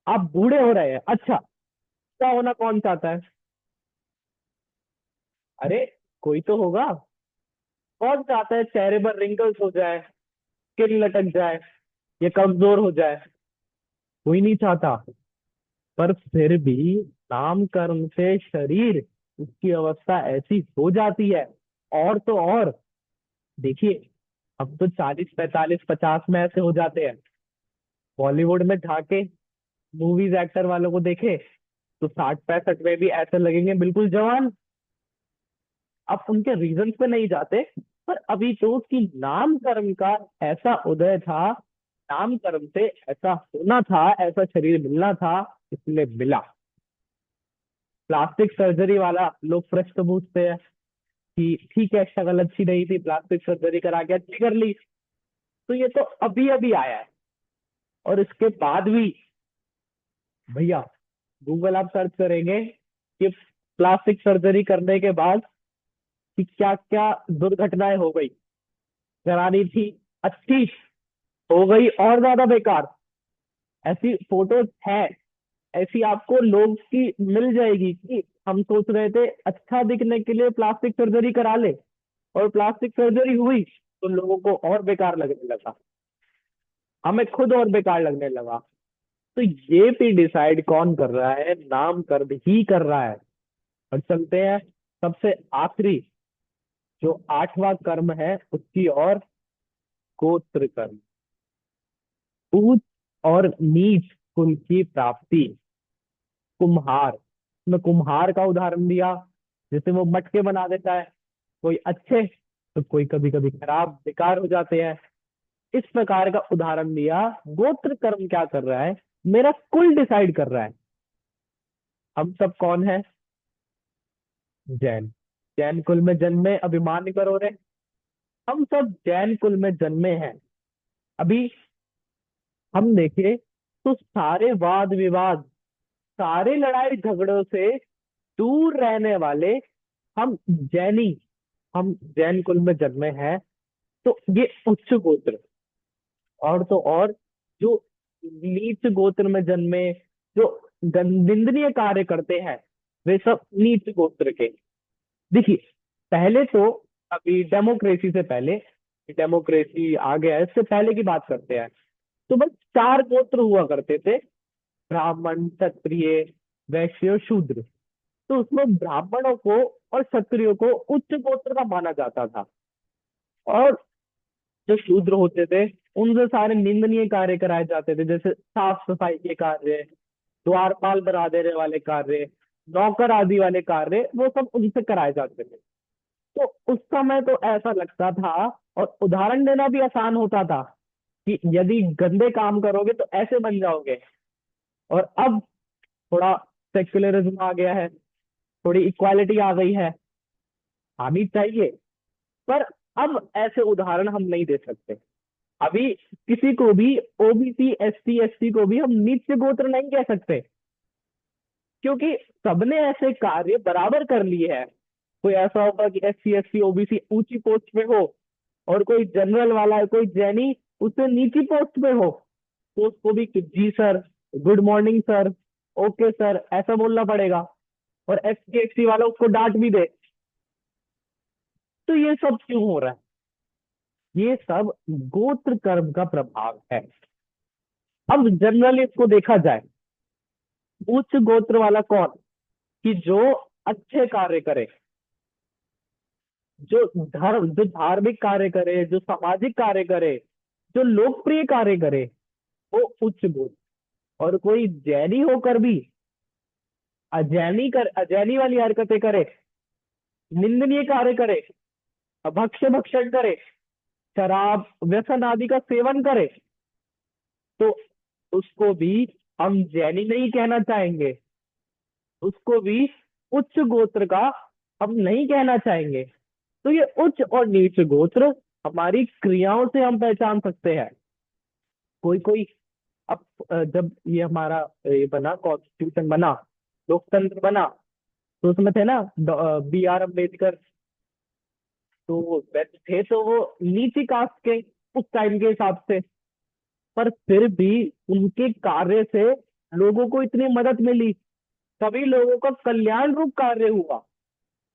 आप बूढ़े हो रहे हैं, अच्छा। क्या होना कौन चाहता है? अरे, कोई तो होगा। कौन चाहता है चेहरे पर रिंकल्स हो जाए, स्किन लटक जाए, ये कमजोर हो जाए? कोई नहीं चाहता। पर फिर भी नाम कर्म से शरीर, उसकी अवस्था ऐसी हो जाती है। और तो और, देखिए, अब तो 40 45 50 में ऐसे हो जाते हैं। बॉलीवुड में झाके मूवीज एक्टर वालों को देखे तो 60 65 में भी ऐसे लगेंगे बिल्कुल जवान। अब उनके रीजन पे नहीं जाते, पर अभी तो कि नाम कर्म का ऐसा उदय था, नाम कर्म से ऐसा होना था, ऐसा शरीर मिलना था, इसलिए मिला। प्लास्टिक सर्जरी वाला लोग प्रश्न पूछते हैं कि ठीक है, शक्ल अच्छी नहीं थी, प्लास्टिक सर्जरी करा के अच्छी कर ली। तो ये तो अभी अभी आया है। और इसके बाद भी भैया, गूगल आप सर्च करेंगे कि प्लास्टिक सर्जरी करने के बाद कि क्या क्या दुर्घटनाएं हो गई, करानी थी अच्छी, हो गई और ज्यादा बेकार। ऐसी फोटोज है, ऐसी आपको लोग की मिल जाएगी कि हम सोच रहे थे अच्छा दिखने के लिए प्लास्टिक सर्जरी करा ले, और प्लास्टिक सर्जरी हुई तो लोगों को और बेकार लगने लगा, हमें खुद और बेकार लगने लगा। तो ये भी डिसाइड कौन कर रहा है? नाम कर्म ही कर रहा है। और चलते हैं सबसे आखिरी, जो 8वां कर्म है उसकी और, गोत्र कर्म। ऊंच और नीच कुल की प्राप्ति। कुम्हार, मैं कुम्हार का उदाहरण दिया, जैसे वो मटके बना देता है, कोई अच्छे तो कोई कभी कभी खराब बेकार हो जाते हैं। इस प्रकार का उदाहरण दिया। गोत्र कर्म क्या कर रहा है? मेरा कुल डिसाइड कर रहा है। हम सब कौन है? जैन। जैन कुल में जन्मे, अभिमान करो रे। हम सब जैन कुल में जन्मे हैं। अभी हम देखें तो सारे वाद विवाद, सारे लड़ाई झगड़ों से दूर रहने वाले हम जैनी, हम जैन कुल में जन्मे हैं। तो ये उच्च गोत्र। और तो और, जो नीच गोत्र में जन्मे, जो निंदनीय कार्य करते हैं, वे सब नीच गोत्र के। देखिए, पहले तो, अभी डेमोक्रेसी से पहले, डेमोक्रेसी आ गया है, इससे पहले की बात करते हैं, तो बस 4 गोत्र हुआ करते थे: ब्राह्मण, क्षत्रिय, वैश्य और शूद्र। तो उसमें ब्राह्मणों को और क्षत्रियों को उच्च गोत्र का माना जाता था। और जो शूद्र होते थे, उनसे सारे निंदनीय कार्य कराए जाते थे, जैसे साफ सफाई के कार्य, द्वारपाल बना देने वाले कार्य, नौकर आदि वाले कार्य, वो सब उनसे कराए जाते थे। तो उस समय तो ऐसा लगता था, और उदाहरण देना भी आसान होता था कि यदि गंदे काम करोगे तो ऐसे बन जाओगे। और अब थोड़ा सेक्युलरिज्म आ गया है, थोड़ी इक्वालिटी आ गई है, आनी चाहिए। पर अब ऐसे उदाहरण हम नहीं दे सकते। अभी किसी को भी, ओबीसी एसटी एसटी को भी हम नीच गोत्र नहीं कह सकते, क्योंकि सबने ऐसे कार्य बराबर कर लिए हैं। कोई ऐसा होगा कि एससी एसटी ओबीसी ऊंची पोस्ट पे हो, और कोई जनरल वाला है, कोई जैनी उससे नीची पोस्ट पे हो, तो उसको भी कि जी sir, good morning sir, okay sir, ऐसा बोलना पड़ेगा। और एससी एसटी वाला उसको डांट भी दे। तो ये सब क्यों हो रहा है? ये सब गोत्र कर्म का प्रभाव है। अब जनरली इसको देखा जाए, उच्च गोत्र वाला कौन? कि जो अच्छे कार्य करे, जो धार्मिक कार्य करे, जो सामाजिक कार्य करे, जो लोकप्रिय कार्य करे, वो उच्च गोत्र। और कोई जैनी होकर भी अजैनी वाली हरकतें करे, निंदनीय कार्य करे, भक्ष्य भक्षण करे, शराब व्यसन आदि का सेवन करे, तो उसको भी हम जैनी नहीं कहना चाहेंगे, उसको भी उच्च गोत्र का हम नहीं कहना चाहेंगे। तो ये उच्च और नीच गोत्र हमारी क्रियाओं से हम पहचान सकते हैं। कोई कोई अब जब ये हमारा ये बना, कॉन्स्टिट्यूशन बना, लोकतंत्र बना, तो उसमें थे ना B.R. अम्बेडकर। तो वैसे थे तो वो नीची कास्ट के उस टाइम के हिसाब से, पर फिर भी उनके कार्य से लोगों को इतनी मदद मिली, सभी लोगों का कल्याण रूप कार्य हुआ।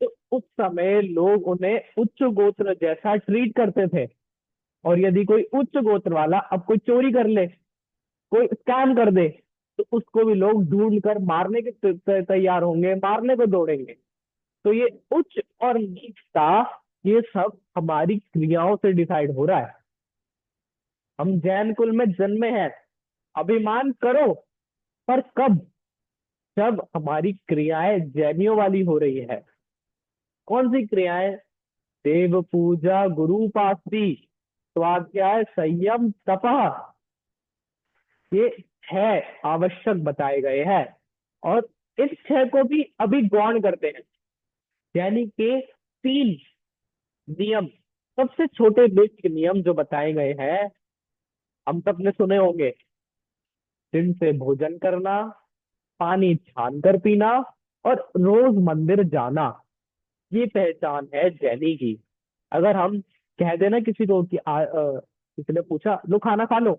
तो उस समय लोग उन्हें उच्च गोत्र जैसा ट्रीट करते थे। और यदि कोई उच्च गोत्र वाला अब कोई चोरी कर ले, कोई स्कैम कर दे, तो उसको भी लोग ढूंढ कर मारने के तैयार होंगे, मारने को दौड़ेंगे। तो ये उच्च और नीचता, ये सब हमारी क्रियाओं से डिसाइड हो रहा है। हम जैन कुल में जन्मे हैं, अभिमान करो, पर कब? जब हमारी क्रियाएं जैनियों वाली हो रही है। कौन सी क्रियाएं? देव पूजा, गुरु उपासना, स्वाध्याय, संयम, तपः, ये छह आवश्यक बताए गए हैं। और इस छह को भी अभी गौण करते हैं, यानी कि तीन नियम, सबसे छोटे बेसिक नियम जो बताए गए हैं, हम सबने सुने होंगे। दिन से भोजन करना, पानी छान कर पीना, और रोज मंदिर जाना, ये पहचान है जैनी की। अगर हम कह देना किसी को कि किसी ने पूछा लो खाना खा लो,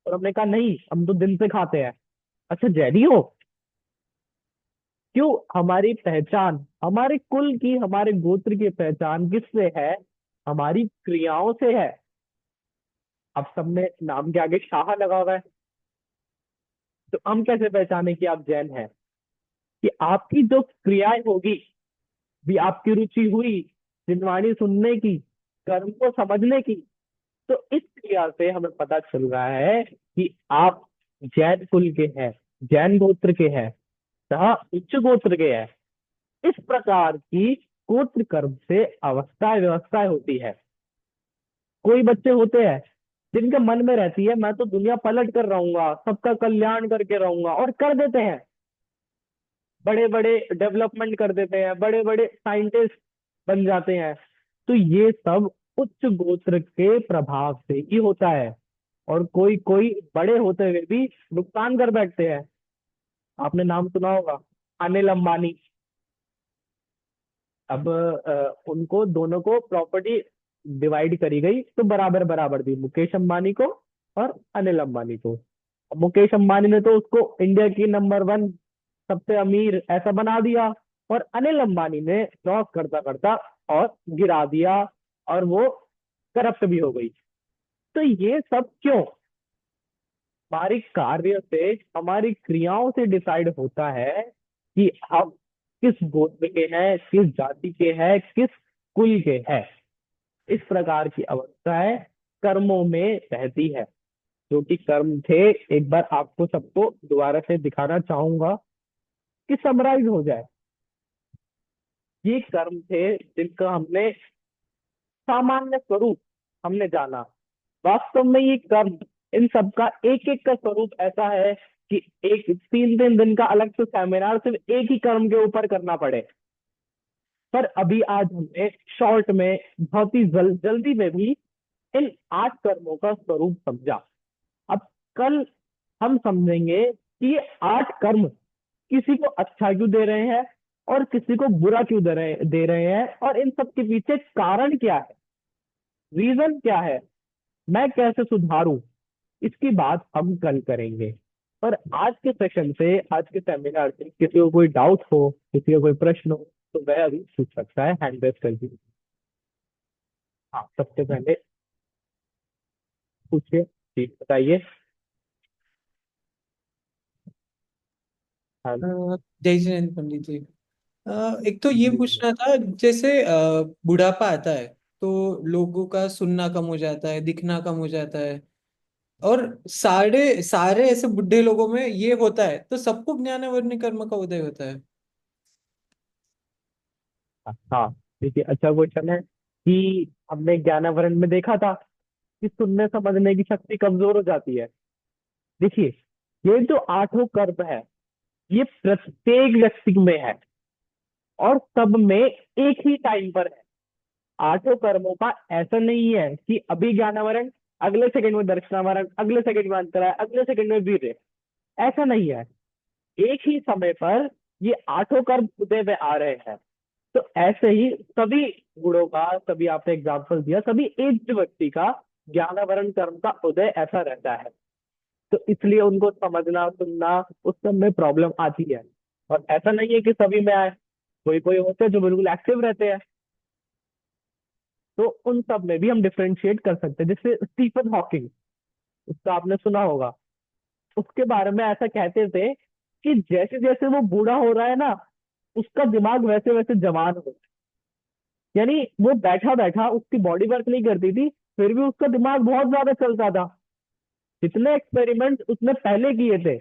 और हमने कहा नहीं हम तो दिन से खाते हैं, अच्छा जैनी हो? क्यों? हमारी पहचान, हमारे कुल की, हमारे गोत्र की पहचान किससे है? हमारी क्रियाओं से है। अब सबने नाम के आगे शाह लगा हुआ है, तो हम कैसे पहचाने कि आप जैन हैं? कि आपकी जो क्रियाएं होगी, भी आपकी रुचि हुई जिनवाणी सुनने की, कर्म को समझने की, तो इस क्रिया से हमें पता चल रहा है कि आप जैन कुल के हैं, जैन गोत्र के हैं, तथा उच्च गोत्र के हैं। इस प्रकार की गोत्र कर्म से अवस्थाएं व्यवस्थाएं होती है। कोई बच्चे होते हैं जिनके मन में रहती है मैं तो दुनिया पलट कर रहूंगा, सबका कल्याण करके रहूंगा, और कर देते हैं, बड़े बड़े डेवलपमेंट कर देते हैं, बड़े बड़े साइंटिस्ट बन जाते हैं। तो ये सब उच्च गोत्र के प्रभाव से ही होता है। और कोई कोई बड़े होते हुए भी नुकसान कर बैठते हैं। आपने नाम सुना होगा, अनिल अंबानी। अब उनको दोनों को प्रॉपर्टी डिवाइड करी गई, तो बराबर बराबर दी मुकेश अंबानी को और अनिल अंबानी को। मुकेश अंबानी ने तो उसको इंडिया की नंबर 1 सबसे अमीर ऐसा बना दिया, और अनिल अंबानी ने क्रॉस करता करता और गिरा दिया, और वो करप्ट भी हो गई। तो ये सब क्यों? हमारी कार्य से, हमारी क्रियाओं से डिसाइड होता है कि हम किस गोत्र के हैं, किस जाति के हैं, किस कुल के हैं। इस प्रकार की अवस्थाएं कर्मों में रहती है। जो कि कर्म थे, एक बार आपको सबको दोबारा से दिखाना चाहूंगा कि समराइज हो जाए। ये कर्म थे जिनका हमने सामान्य स्वरूप हमने जाना। वास्तव में ये कर्म, इन सब का एक एक का स्वरूप ऐसा है कि एक 3 3 दिन का अलग से सेमिनार सिर्फ एक ही कर्म के ऊपर करना पड़े। पर अभी आज हमने शॉर्ट में, बहुत ही जल्दी में भी इन 8 कर्मों का स्वरूप समझा। अब कल हम समझेंगे कि ये 8 कर्म किसी को अच्छा क्यों दे रहे हैं, और किसी को बुरा क्यों दे रहे हैं, और इन सब के पीछे कारण क्या है, रीजन क्या है, मैं कैसे सुधारूं, इसकी बात हम कल करेंगे। पर आज के सेशन से, आज के सेमिनार से किसी को कोई डाउट हो, किसी को कोई प्रश्न हो, तो वह अभी पूछ सकता है हैंड रेस करके। हाँ, सबसे पहले पूछिए जी, बताइए। हाँ। अ, जय जिनेन्द्र पंडित जी। एक तो ये जी। पूछना था, जैसे बुढ़ापा आता है तो लोगों का सुनना कम हो जाता है, दिखना कम हो जाता है, और सारे सारे ऐसे बुढ़े लोगों में ये होता है, तो सबको ज्ञानवर्णी कर्म का उदय होता है। हाँ, देखिए अच्छा क्वेश्चन है कि हमने ज्ञानावरण में देखा था कि सुनने समझने की शक्ति कमजोर हो जाती है। देखिए, ये जो 8 कर्म है, ये प्रत्येक व्यक्ति में है, और सब में एक ही टाइम पर है। आठों कर्मों का ऐसा नहीं है कि अभी ज्ञानावरण, अगले सेकंड में दर्शनावरण, अगले सेकंड में अंतराय, अगले सेकंड में वीर्य। ऐसा नहीं है। एक ही समय पर ये आठों कर्म उदय में आ रहे हैं। तो ऐसे ही सभी गुणों का, सभी आपने एग्जाम्पल दिया, सभी एज्ड व्यक्ति का ज्ञानावरण कर्म का उदय ऐसा रहता है। तो इसलिए उनको समझना सुनना उस सब में प्रॉब्लम आती है। और ऐसा नहीं है कि सभी में आए, कोई कोई होते हैं जो बिल्कुल एक्टिव रहते हैं, तो उन सब में भी हम डिफरेंशिएट कर सकते हैं। जैसे स्टीफन हॉकिंग, उसका आपने सुना होगा। उसके बारे में ऐसा कहते थे कि जैसे जैसे वो बूढ़ा हो रहा है ना, उसका दिमाग वैसे वैसे जवान हो। यानी वो बैठा बैठा, उसकी बॉडी वर्क नहीं करती थी, फिर भी उसका दिमाग बहुत ज्यादा चलता था। जितने एक्सपेरिमेंट उसने पहले किए थे,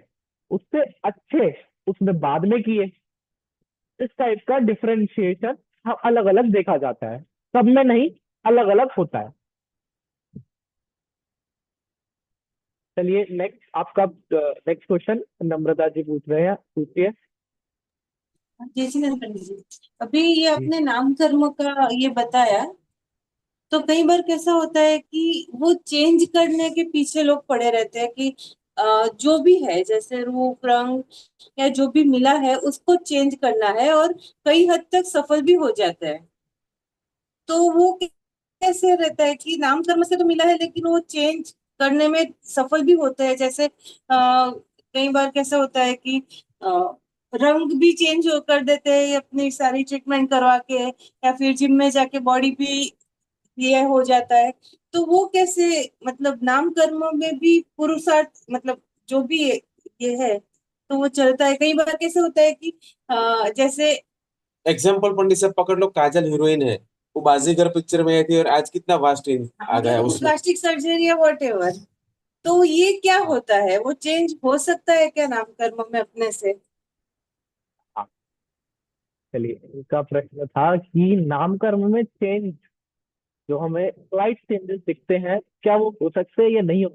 उससे अच्छे उसने बाद में किए। इस टाइप का डिफरेंशिएशन अलग अलग देखा जाता है, सब में नहीं, अलग अलग होता है। चलिए नेक्स्ट आपका नेक्स्ट क्वेश्चन नम्रता जी पूछ रहे हैं, पूछिए। जय श्री पंडित जी। अभी ये जी। अपने नाम कर्म का ये बताया, तो कई बार कैसा होता है कि वो चेंज करने के पीछे लोग पड़े रहते हैं कि जो भी है, जैसे रूप रंग या जो भी मिला है उसको चेंज करना है, और कई हद तक सफल भी हो जाता है। तो वो कैसे रहता है कि नाम कर्म से तो मिला है लेकिन वो चेंज करने में सफल भी होते हैं। जैसे कई बार कैसा होता है कि रंग भी चेंज कर देते हैं अपनी सारी ट्रीटमेंट करवा के, या फिर जिम में जाके बॉडी भी ये हो जाता है। तो वो कैसे, मतलब नाम कर्म में भी पुरुषार्थ, मतलब जो भी ये है तो वो चलता है। कई बार कैसे होता है कि जैसे एग्जाम्पल पंडित साहब पकड़ लो, काजल हीरोइन है, वो बाजीगर पिक्चर में आई थी और आज कितना वास्ट आ गया उसमें। प्लास्टिक सर्जरी या वॉट एवर, तो ये क्या होता है, वो चेंज हो सकता है क्या नाम कर्म में अपने से? हाँ, चलिए, इनका प्रश्न था कि नामकरण में चेंज, जो हमें स्लाइट चेंजेस दिखते हैं, क्या वो हो सकते हैं या नहीं हो।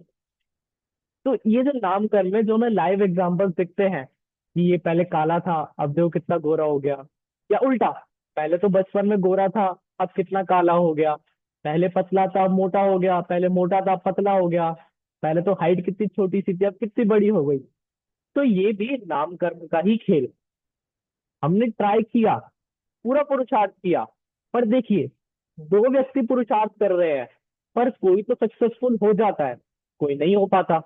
तो ये जो नामकरण में जो हमें लाइव एग्जांपल्स दिखते हैं कि ये पहले काला था, अब देखो कितना गोरा हो गया, या उल्टा, पहले तो बचपन में गोरा था, अब कितना काला हो गया, पहले पतला था अब मोटा हो गया, पहले मोटा था अब पतला हो गया, पहले तो हाइट कितनी छोटी सी थी अब कितनी बड़ी हो गई। तो ये भी नामकरण का ही खेल। हमने ट्राई किया, पूरा पुरुषार्थ किया, पर देखिए, दो व्यक्ति पुरुषार्थ कर रहे हैं, पर कोई तो सक्सेसफुल हो जाता है, कोई नहीं हो पाता।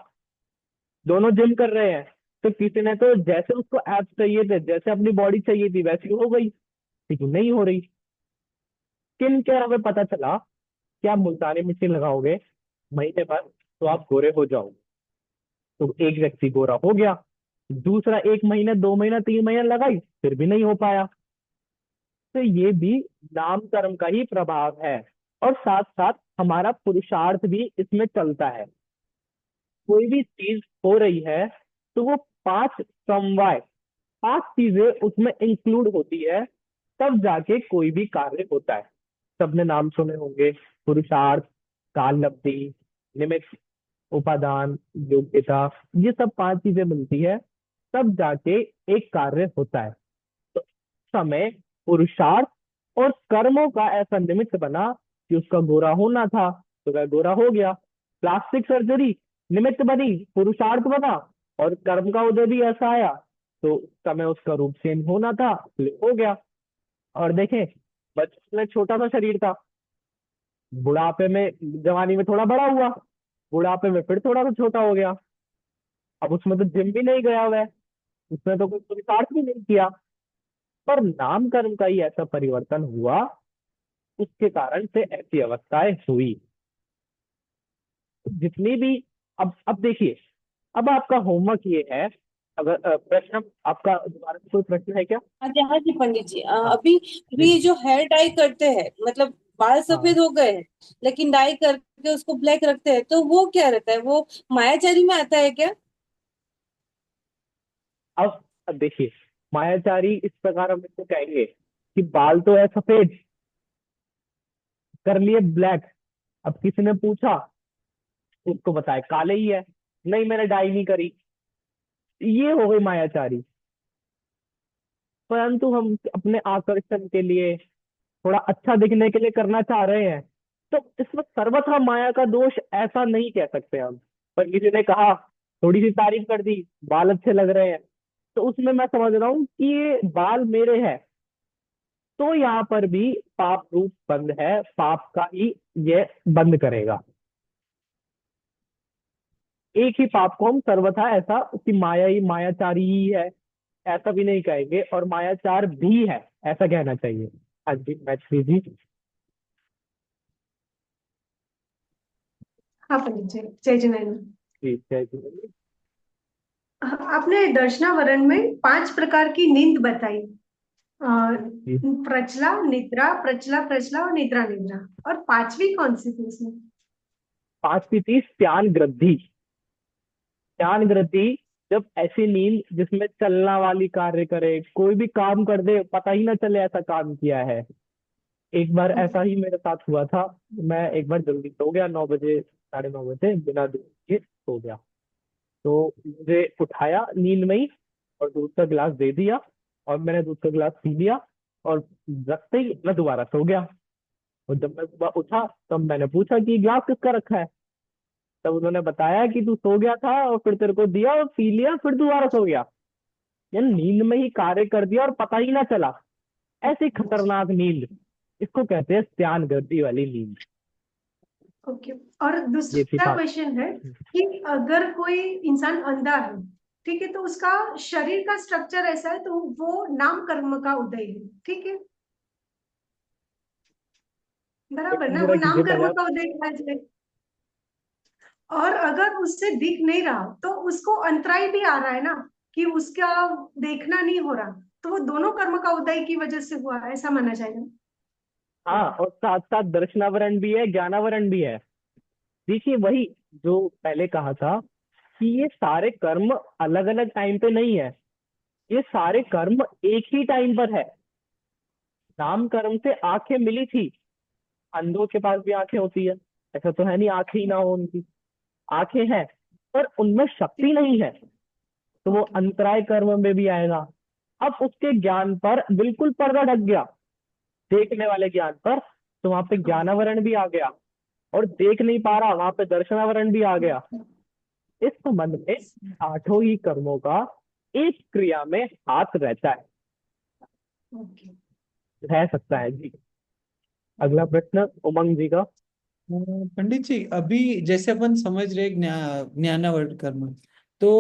दोनों जिम कर रहे हैं, तो किसी ने तो जैसे उसको एब्स चाहिए थे, जैसे अपनी बॉडी चाहिए थी, वैसी हो गई, लेकिन नहीं हो रही। स्किन केयर हमें पता चला कि आप मुल्तानी मिट्टी लगाओगे महीने भर तो आप गोरे हो जाओगे। तो एक व्यक्ति गोरा हो गया, दूसरा 1 महीने 2 महीना 3 महीना लगाई, फिर भी नहीं हो पाया। तो ये भी नाम कर्म का ही प्रभाव है। और साथ साथ हमारा पुरुषार्थ भी इसमें चलता है। कोई भी चीज हो रही है, तो वो पांच समवाय, पांच चीजें उसमें इंक्लूड होती है, तब जाके कोई भी कार्य होता है। सबने नाम सुने होंगे, पुरुषार्थ, काल लब्धि, निमित्त, उपादान, योग्यता। ये सब पांच चीजें मिलती है, तब जाके एक कार्य होता है। तो समय, पुरुषार्थ और कर्मों का ऐसा निमित्त बना कि उसका गोरा होना था, तो वह गोरा हो गया। प्लास्टिक सर्जरी निमित्त बनी, पुरुषार्थ बना, और कर्म का उदय भी ऐसा आया, तो उस समय उसका रूप चेंज होना था, इसलिए हो गया। और देखें, बचपन में छोटा सा शरीर था, बुढ़ापे में, जवानी में थोड़ा बड़ा हुआ, बुढ़ापे में फिर थोड़ा सा छोटा हो गया। अब उसमें तो जिम भी नहीं गया हुआ है, उसने तो कोई पुरुषार्थ भी नहीं किया, पर नाम कर्म का ही ऐसा परिवर्तन हुआ, उसके कारण से ऐसी अवस्थाएं हुई। जितनी भी, अब देखिए, अब आपका होमवर्क ये है, अगर प्रश्न आपका दोबारा से कोई प्रश्न है क्या। हाँ जी पंडित जी, हाँ। अभी जी। अभी ये जो हेयर डाई करते हैं, मतलब बाल हाँ। सफेद हो गए हैं लेकिन डाई करके उसको ब्लैक रखते हैं, तो वो क्या रहता है, वो मायाचारी में आता है क्या? अब देखिए, मायाचारी इस प्रकार हम इसको कहेंगे कि बाल तो है सफेद, कर लिए ब्लैक, अब किसी ने पूछा, उसको बताए काले ही है, नहीं मैंने डाई नहीं करी, ये हो गई मायाचारी। परंतु हम अपने आकर्षण के लिए, थोड़ा अच्छा दिखने के लिए करना चाह रहे हैं, तो इसमें सर्वथा माया का दोष ऐसा नहीं कह सकते हम। पर किसी ने कहा, थोड़ी सी तारीफ कर दी, बाल अच्छे लग रहे हैं, तो उसमें मैं समझ रहा हूँ कि ये बाल मेरे हैं, तो यहाँ पर भी पाप रूप बंद है, पाप का ही ये बंद करेगा। एक ही पाप को हम सर्वथा ऐसा कि माया ही मायाचारी ही है ऐसा भी नहीं कहेंगे, और मायाचार भी है ऐसा कहना चाहिए। हाँ जी मैथिली जी। हाँ पंडित जी, जय जिनेन्द्र। ठीक है जी। आपने दर्शनावरण में 5 प्रकार की नींद बताई। जी, प्रचला, निद्रा, प्रचला प्रचला और निद्रा निद्रा। और 5वीं कौन सी थी इसमें? पांचवी थी स्त्यान ग्रद्धि। स्त्यान ग्रद्धि, जब ऐसी नींद जिसमें चलना वाली कार्य करे, कोई भी काम कर दे पता ही ना चले ऐसा काम किया है। एक बार ऐसा ही मेरे साथ हुआ था। मैं एक बार जल्दी सो गया, 9 बजे, 9:30 बजे, बिना दूध के सो गया। तो मुझे उठाया नींद में ही और दूध का गिलास दे दिया, और मैंने दूध का गिलास पी लिया, और रखते ही मैं दोबारा सो गया। और जब मैं सुबह उठा तब मैंने पूछा कि गिलास किसका रखा है। तब उन्होंने बताया कि तू सो गया था और फिर तेरे को दिया और पी लिया, फिर दोबारा सो गया। यानी नींद में ही कार्य कर दिया और पता ही ना चला। ऐसी खतरनाक नींद, इसको कहते हैं स्त्यान गर्दी वाली नींद। ओके। और ये थी दूसरा बात। क्वेश्चन है कि अगर कोई इंसान अंधा है, ठीक है, तो उसका शरीर का स्ट्रक्चर ऐसा है, तो वो नाम कर्म का उदय है, ठीक है, बराबर क्वेश्चन ना? जरा वो नाम कीजिए पहले कर्म आप। का उदय कहा जाए। और अगर उससे दिख नहीं रहा, तो उसको अंतराय भी आ रहा है ना, कि उसका देखना नहीं हो रहा, तो वो दोनों कर्म का उदय की वजह से हुआ, ऐसा माना जाएगा। हाँ, और साथ साथ दर्शनावरण भी है, ज्ञानावरण भी है। देखिए वही जो पहले कहा था कि ये सारे कर्म अलग अलग टाइम पे नहीं है, ये सारे कर्म एक ही टाइम पर है। नाम कर्म से आंखें मिली थी, अंधों के पास भी आंखें होती है, ऐसा तो है नहीं आंखें ही ना हो उनकी। आंखें हैं पर उनमें शक्ति नहीं है, तो वो ओके। अंतराय कर्म में भी आएगा। अब उसके ज्ञान पर बिल्कुल पर्दा ढक गया, देखने वाले ज्ञान पर, तो वहां पे ज्ञानावरण भी आ गया, और देख नहीं पा रहा वहां पे दर्शनावरण भी आ गया। इस संबंध में आठों ही कर्मों का एक क्रिया में हाथ रहता है, ओके। रह सकता है जी। अगला प्रश्न उमंग जी का। पंडित जी, अभी जैसे अपन समझ रहे ज्ञानावरण कर्म, तो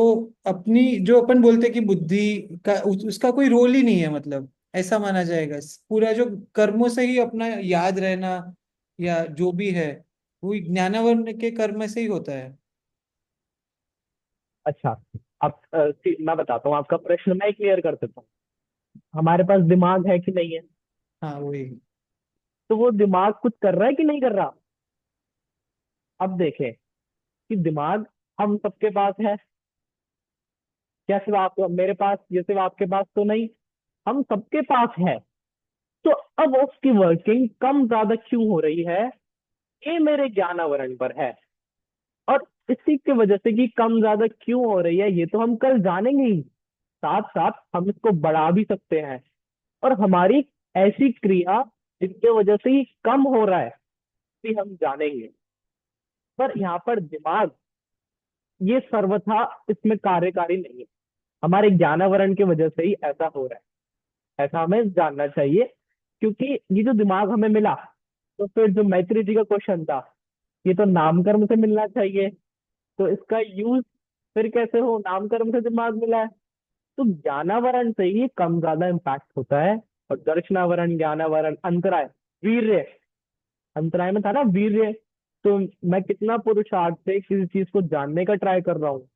अपनी जो अपन बोलते हैं कि बुद्धि का उसका कोई रोल ही नहीं है, मतलब ऐसा माना जाएगा पूरा जो कर्मों से ही अपना याद रहना या जो भी है वो ज्ञानावरण के कर्म से ही होता है। अच्छा, अब मैं बताता हूँ आपका प्रश्न, मैं क्लियर कर देता हूँ। हमारे पास दिमाग है कि नहीं है? हाँ वही। तो वो दिमाग कुछ कर रहा है कि नहीं कर रहा? अब देखें कि दिमाग हम सबके पास है, क्या सिर्फ आप मेरे पास, ये सिर्फ आपके पास तो नहीं, हम सबके पास है। तो अब उसकी वर्किंग कम ज्यादा क्यों हो रही है, ये मेरे ज्ञानावरण पर है। और इसी की वजह से कि कम ज्यादा क्यों हो रही है ये तो हम कल जानेंगे ही, साथ साथ हम इसको बढ़ा भी सकते हैं। और हमारी ऐसी क्रिया जिसके वजह से ही कम हो रहा है भी हम जानेंगे। पर यहाँ पर दिमाग ये सर्वथा इसमें कार्यकारी नहीं है, हमारे ज्ञानावरण की वजह से ही ऐसा हो रहा है, ऐसा हमें जानना चाहिए। क्योंकि ये जो दिमाग हमें मिला, तो फिर जो मैत्री जी का क्वेश्चन था, ये तो नामकर्म से मिलना चाहिए, तो इसका यूज फिर कैसे हो, नामकर्म से दिमाग मिला है, तो ज्ञानावरण से ही कम ज्यादा इम्पैक्ट होता है। और दर्शनावरण, ज्ञानावरण, अंतराय, वीर्य, अंतराय में था ना वीर्य, तो मैं कितना पुरुषार्थ से किसी चीज को जानने का ट्राई कर रहा हूँ,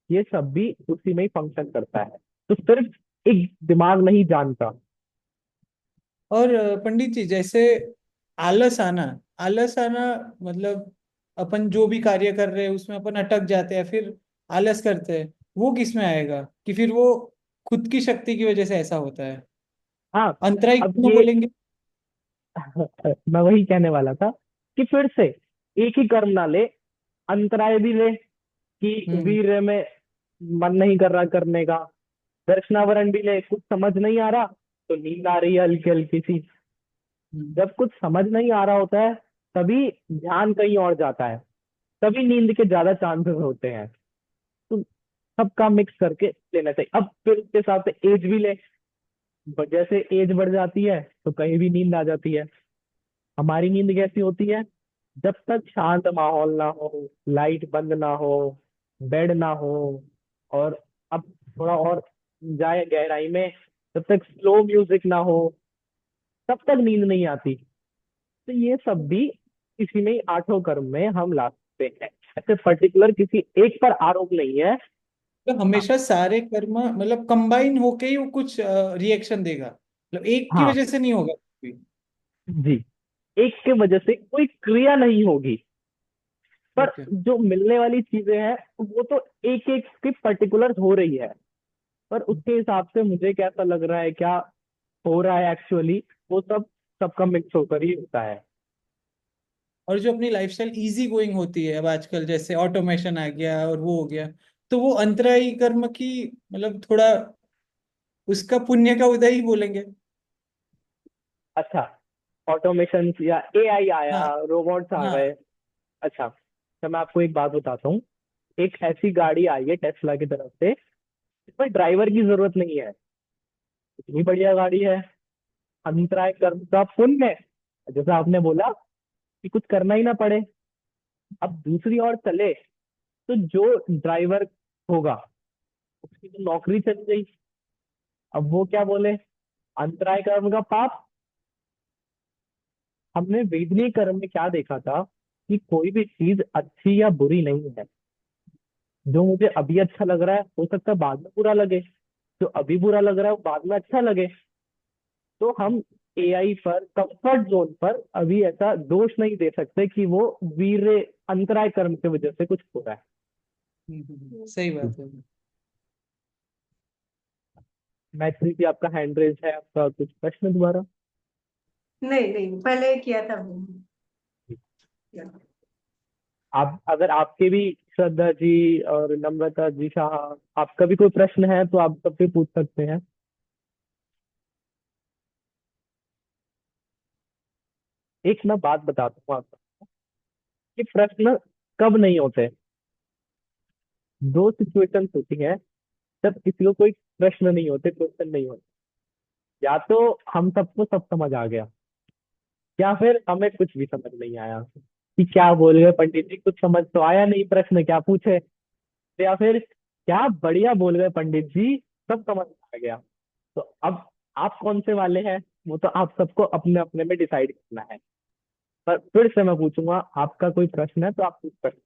ये सब भी उसी में ही फंक्शन करता है। तो सिर्फ एक दिमाग नहीं जानता। और पंडित जी, जैसे आलस आना, आलस आना मतलब अपन जो भी कार्य कर रहे हैं उसमें अपन अटक जाते हैं, फिर आलस करते हैं, वो किस में आएगा कि फिर वो खुद की शक्ति की वजह से ऐसा होता है? हाँ, अंतराय अब क्यों ये बोलेंगे? मैं वही कहने वाला था कि फिर से एक ही कर्म ना ले, अंतराय भी ले, कि हम्म। वीर्य में मन नहीं कर रहा करने का, दर्शनावरण भी ले, कुछ समझ नहीं आ रहा तो नींद आ रही है हल्की हल्की सी, जब कुछ समझ नहीं आ रहा होता है तभी ध्यान कहीं और जाता है, तभी नींद के ज्यादा चांसेस होते हैं। तो सबका मिक्स करके लेना चाहिए। अब फिर उसके हिसाब से एज भी ले, जैसे एज बढ़ जाती है तो कहीं भी नींद आ जाती है। हमारी नींद कैसी होती है? जब तक शांत माहौल ना हो, लाइट बंद ना हो, बेड ना हो, और अब थोड़ा और जाए गहराई में, जब तक स्लो म्यूजिक ना हो, तब तक नींद नहीं आती। तो ये सब भी इसी में ही आठों कर्म में हम ला सकते हैं। ऐसे पर्टिकुलर किसी एक पर आरोप नहीं है। तो हाँ। हमेशा सारे कर्म मतलब कंबाइन होके ही वो कुछ रिएक्शन देगा, मतलब एक की हाँ वजह से नहीं होगा कोई। जी, एक के वजह से कोई क्रिया नहीं होगी, पर ठीक है। जो मिलने वाली चीजें हैं वो तो एक एक की पर्टिकुलर हो रही है। पर उसके हिसाब से मुझे कैसा लग रहा है, क्या हो रहा है एक्चुअली, वो सब सबका मिक्स होकर ही होता है। और जो अपनी लाइफस्टाइल इजी गोइंग होती है अब आजकल, जैसे ऑटोमेशन आ गया और वो हो गया, तो वो अंतरायी कर्म की मतलब थोड़ा उसका पुण्य का उदय ही बोलेंगे। अच्छा, ऑटोमेशन या एआई आया, हाँ। रोबोट्स आ हाँ। गए। अच्छा, तो मैं आपको एक बात बताता हूँ। एक ऐसी गाड़ी आई है टेस्ला की तरफ से, इसमें ड्राइवर की जरूरत नहीं है। इतनी बढ़िया गाड़ी है। अंतराय कर्म का पुण्य, जैसे आपने बोला कि कुछ करना ही ना पड़े। अब दूसरी ओर चले तो जो ड्राइवर होगा उसकी तो नौकरी चली गई। अब वो क्या बोले? अंतराय कर्म का पाप। हमने वेदनीय कर्म में क्या देखा था कि कोई भी चीज अच्छी या बुरी नहीं है। जो मुझे अभी अच्छा लग रहा है हो सकता है बाद में बुरा लगे, जो अभी बुरा लग रहा है वो बाद में अच्छा लगे। तो हम एआई पर, कंफर्ट जोन पर अभी ऐसा दोष नहीं दे सकते कि वो वीर अंतराय कर्म की वजह से कुछ हो रहा सही है। बात है। मैत्री जी, आपका हैंड रेज है, आपका कुछ प्रश्न दोबारा? नहीं नहीं, पहले किया था वो। आप, अगर आपके भी, श्रद्धा जी और नम्रता जी शाह, आपका भी कोई प्रश्न है तो आप सबसे पूछ सकते हैं। एक मैं बात बताता हूँ आपको कि प्रश्न कब नहीं होते। दो सिचुएशंस होती हैं जब किसी को कोई प्रश्न नहीं होते, क्वेश्चन नहीं होते। या तो हम सबको सब समझ आ गया, या फिर हमें कुछ भी समझ नहीं आया कि क्या बोल गए पंडित जी, कुछ समझ तो आया नहीं, प्रश्न क्या पूछे। या फिर क्या बढ़िया बोल गए पंडित जी, सब समझ आ गया। तो अब आप कौन से वाले हैं, वो तो आप सबको अपने अपने में डिसाइड करना है। पर फिर से मैं पूछूंगा, आपका कोई प्रश्न है तो आप पूछ सकते हैं।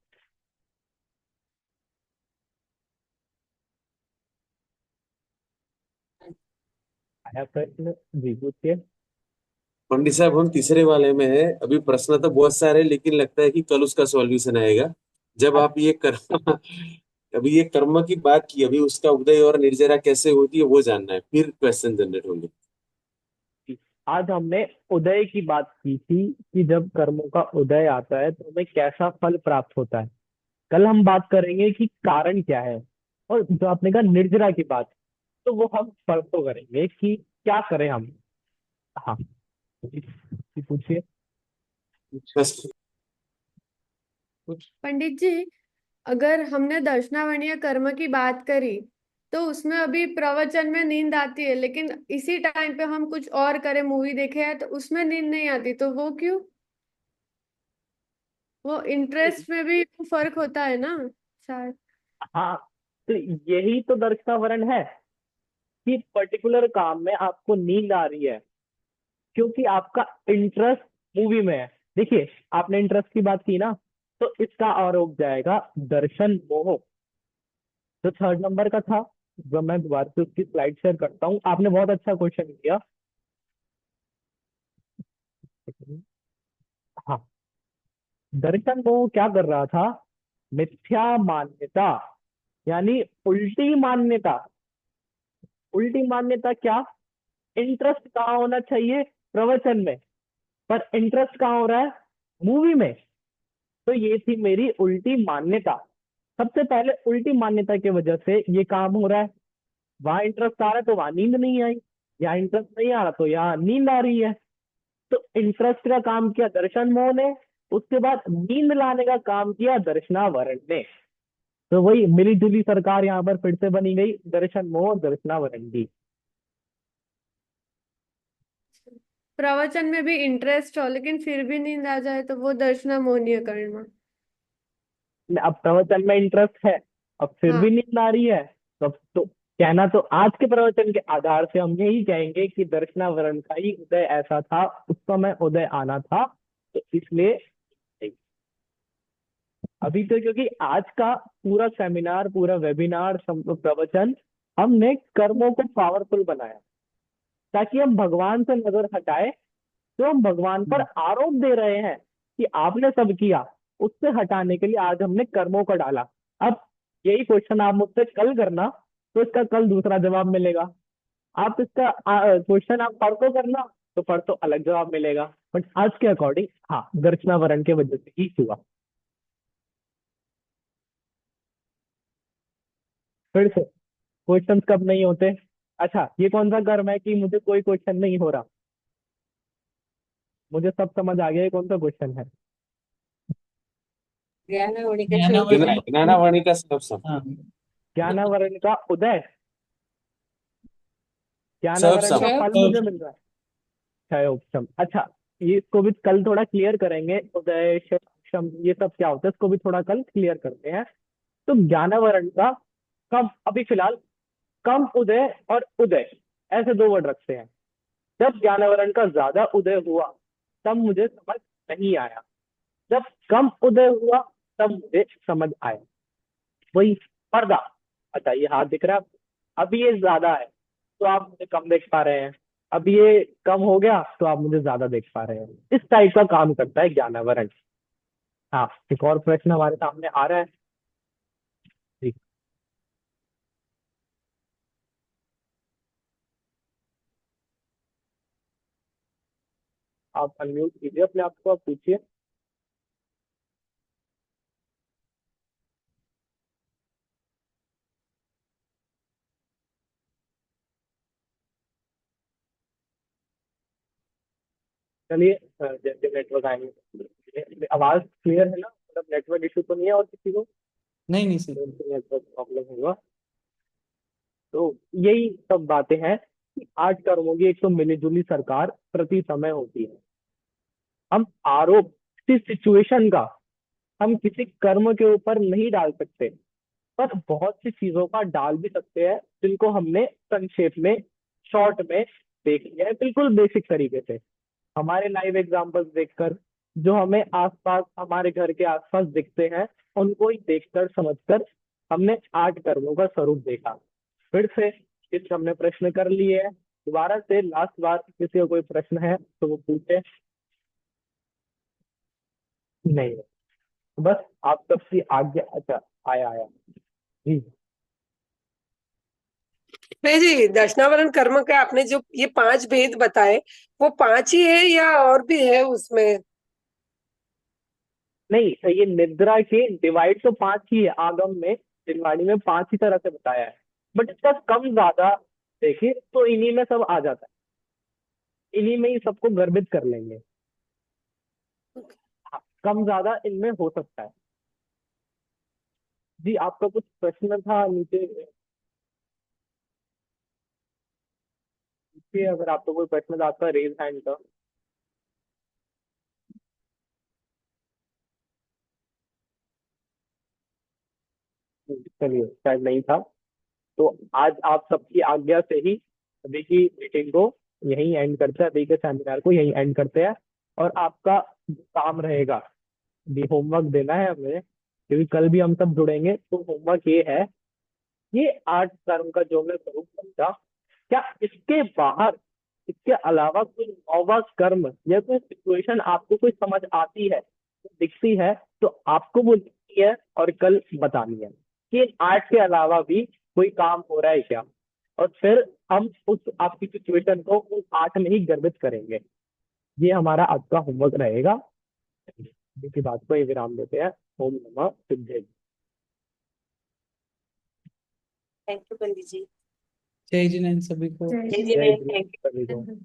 आया प्रश्न? जी पूछिए। पंडित साहब हम तीसरे वाले में है। अभी प्रश्न तो बहुत सारे हैं, लेकिन लगता है कि कल उसका सॉल्यूशन आएगा। जब आप ये कर्म अभी ये कर्म की बात की, अभी उसका उदय और निर्जरा कैसे होती है वो जानना है, फिर क्वेश्चन जनरेट होंगे। आज हमने उदय की बात की थी कि जब कर्मों का उदय आता है तो हमें कैसा फल प्राप्त होता है। कल हम बात करेंगे कि कारण क्या है। और जो आपने कहा निर्जरा की बात, तो वो हम परसों करेंगे कि क्या करें हम। हाँ जी, जी पूछिए। बस। कुछ पंडित जी, अगर हमने दर्शनावर्णीय कर्म की बात करी तो उसमें अभी प्रवचन में नींद आती है, लेकिन इसी टाइम पे हम कुछ और करें, मूवी देखे हैं तो उसमें नींद नहीं आती, तो वो क्यों? वो इंटरेस्ट में भी फर्क होता है ना शायद। हाँ, तो यही तो दर्शनावरण है कि पर्टिकुलर काम में आपको नींद आ रही है क्योंकि आपका इंटरेस्ट मूवी में है। देखिए, आपने इंटरेस्ट की बात की ना, तो इसका और हो जाएगा दर्शन मोह। जो थर्ड नंबर का था, जो मैं दोबारा से उसकी स्लाइड शेयर करता हूँ, आपने बहुत अच्छा क्वेश्चन किया। हाँ, दर्शन मोह क्या कर रहा था? मिथ्या मान्यता, यानी उल्टी मान्यता। उल्टी मान्यता क्या? इंटरेस्ट कहाँ होना चाहिए? प्रवचन में। पर इंटरेस्ट कहाँ हो रहा है? मूवी में। तो ये थी मेरी उल्टी मान्यता। सबसे पहले उल्टी मान्यता की वजह से ये काम हो रहा है। वहां इंटरेस्ट आ रहा है तो वहां नींद नहीं आई, यहाँ इंटरेस्ट नहीं आ रहा तो यहाँ नींद आ रही है। तो इंटरेस्ट का काम किया दर्शन मोह ने, उसके बाद नींद लाने का काम किया दर्शनावरण ने। तो वही मिली जुली सरकार यहाँ पर फिर से बनी गई, दर्शन मोह और दर्शनावरण की। प्रवचन में भी इंटरेस्ट हो लेकिन फिर भी नींद आ जाए तो वो दर्शनामोहनीय कर्म। अब प्रवचन में इंटरेस्ट है, अब फिर हाँ। भी नींद आ रही है, तो कहना तो आज के प्रवचन के आधार से हम यही कहेंगे कि दर्शनावरण का ही उदय ऐसा था, उस समय उदय आना था, तो इसलिए अभी तो क्योंकि आज का पूरा सेमिनार, पूरा वेबिनार, प्रवचन हमने कर्मों को पावरफुल बनाया ताकि हम भगवान से नजर हटाए। तो हम भगवान पर आरोप दे रहे हैं कि आपने सब किया, उससे हटाने के लिए आज हमने कर्मों को डाला। अब यही क्वेश्चन आप मुझसे कल करना तो इसका कल दूसरा जवाब मिलेगा। आप इसका क्वेश्चन आप परसों करना तो परसों अलग जवाब मिलेगा। बट आज के अकॉर्डिंग हाँ, दर्शनावरण के वजह से ही हुआ। फिर से क्वेश्चंस कब नहीं होते? अच्छा, ये कौन सा कर्म है कि मुझे कोई क्वेश्चन नहीं हो रहा? मुझे सब समझ आ गया ये कौन सा क्वेश्चन है। ज्ञानावणी का ज्ञानावरण चौथा। ज्ञानावाणी का सब सब हाँ ज्ञानावरण का उदय, सब ज्ञानावरण सब का छह। फल मुझे मिल रहा है। क्षयोक्षम, अच्छा, ये इसको भी कल थोड़ा क्लियर करेंगे। उदय क्षम ये सब क्या होता है इसको भी थोड़ा कल क्लियर करते हैं। तो ज्ञानावरण का कम, अभी फिलहाल कम उदय और उदय ऐसे दो वर्ड रखते हैं। जब ज्ञानावरण का ज्यादा उदय हुआ तब मुझे समझ नहीं आया, जब कम उदय हुआ तब मुझे समझ आया। वही पर्दा, अच्छा ये हाथ दिख रहा है आपको? अभी ये ज्यादा है तो आप मुझे कम देख पा रहे हैं, अब ये कम हो गया तो आप मुझे ज्यादा देख पा रहे हैं। इस टाइप का काम करता है ज्ञानावरण। हाँ, एक और प्रश्न हमारे सामने आ रहा है। ठीक, आप अनम्यूट कीजिए अपने आप को, आप पूछिए। चलिए, जैसे नेटवर्क आएंगे, आवाज क्लियर है ना? मतलब नेटवर्क इशू तो नहीं है और किसी को? नहीं नहीं सर। नेटवर्क प्रॉब्लम होगा। तो यही सब बातें हैं कि 8 कर्मों की एक तो मिलीजुली सरकार प्रति समय होती है। हम आरोप किसी सिचुएशन का हम किसी कर्म के ऊपर नहीं डाल सकते, पर बहुत सी चीजों का डाल भी सकते हैं जिनको हमने संक्षेप में, शॉर्ट में देख लिया है, बिल्कुल बेसिक तरीके से हमारे लाइव एग्जांपल्स देखकर, जो हमें आसपास, हमारे घर के आसपास दिखते हैं, उनको ही देखकर समझकर हमने 8 कर्मों का स्वरूप देखा। फिर से इस हमने प्रश्न कर लिए हैं। दोबारा से लास्ट बार किसी को कोई प्रश्न है तो वो पूछे। नहीं, बस आप सबकी आज्ञा। अच्छा, आया आया जी। नहीं जी, दर्शनावरण कर्म का आपने जो ये 5 भेद बताए वो 5 ही है या और भी है उसमें? नहीं, ये निद्रा के डिवाइड तो 5 ही है, आगम में दिनवाणी में 5 ही तरह से बताया है। बट इसका कम ज्यादा देखिए तो इन्हीं में सब आ जाता है, इन्हीं में ही सबको गर्भित कर लेंगे। हाँ, कम ज्यादा इनमें हो सकता है। जी, आपका कुछ प्रश्न था नीचे? नीचे अगर आपको कोई प्रश्न था, आपका रेज हैंड था। चलिए, शायद नहीं था। तो आज आप सबकी आज्ञा से ही अभी की मीटिंग को यहीं एंड करते हैं, अभी के सेमिनार को यहीं एंड करते हैं। और आपका जो काम रहेगा, भी होमवर्क देना है हमें, क्योंकि कल भी हम सब जुड़ेंगे। तो होमवर्क ये है, ये 8 कर्म का जो मैं स्वरूप समझा, क्या इसके बाहर, इसके अलावा कोई 9वां कर्म या कोई सिचुएशन आपको कोई समझ आती है, दिखती है, तो आपको वो लिखनी है और कल बतानी है कि इन 8 के अलावा भी कोई काम हो रहा है क्या। और फिर हम उस आपकी सिचुएशन को उस 8 में ही गर्भित करेंगे। ये हमारा आज का होमवर्क रहेगा। इसी बात को ये विराम देते हैं। ओम नमः सिद्धे। थैंक यू पंडित जी। जय जिनेन्द्र सभी को। जय जय जिनेन्द्र, श्री थैंक सभी को। यू।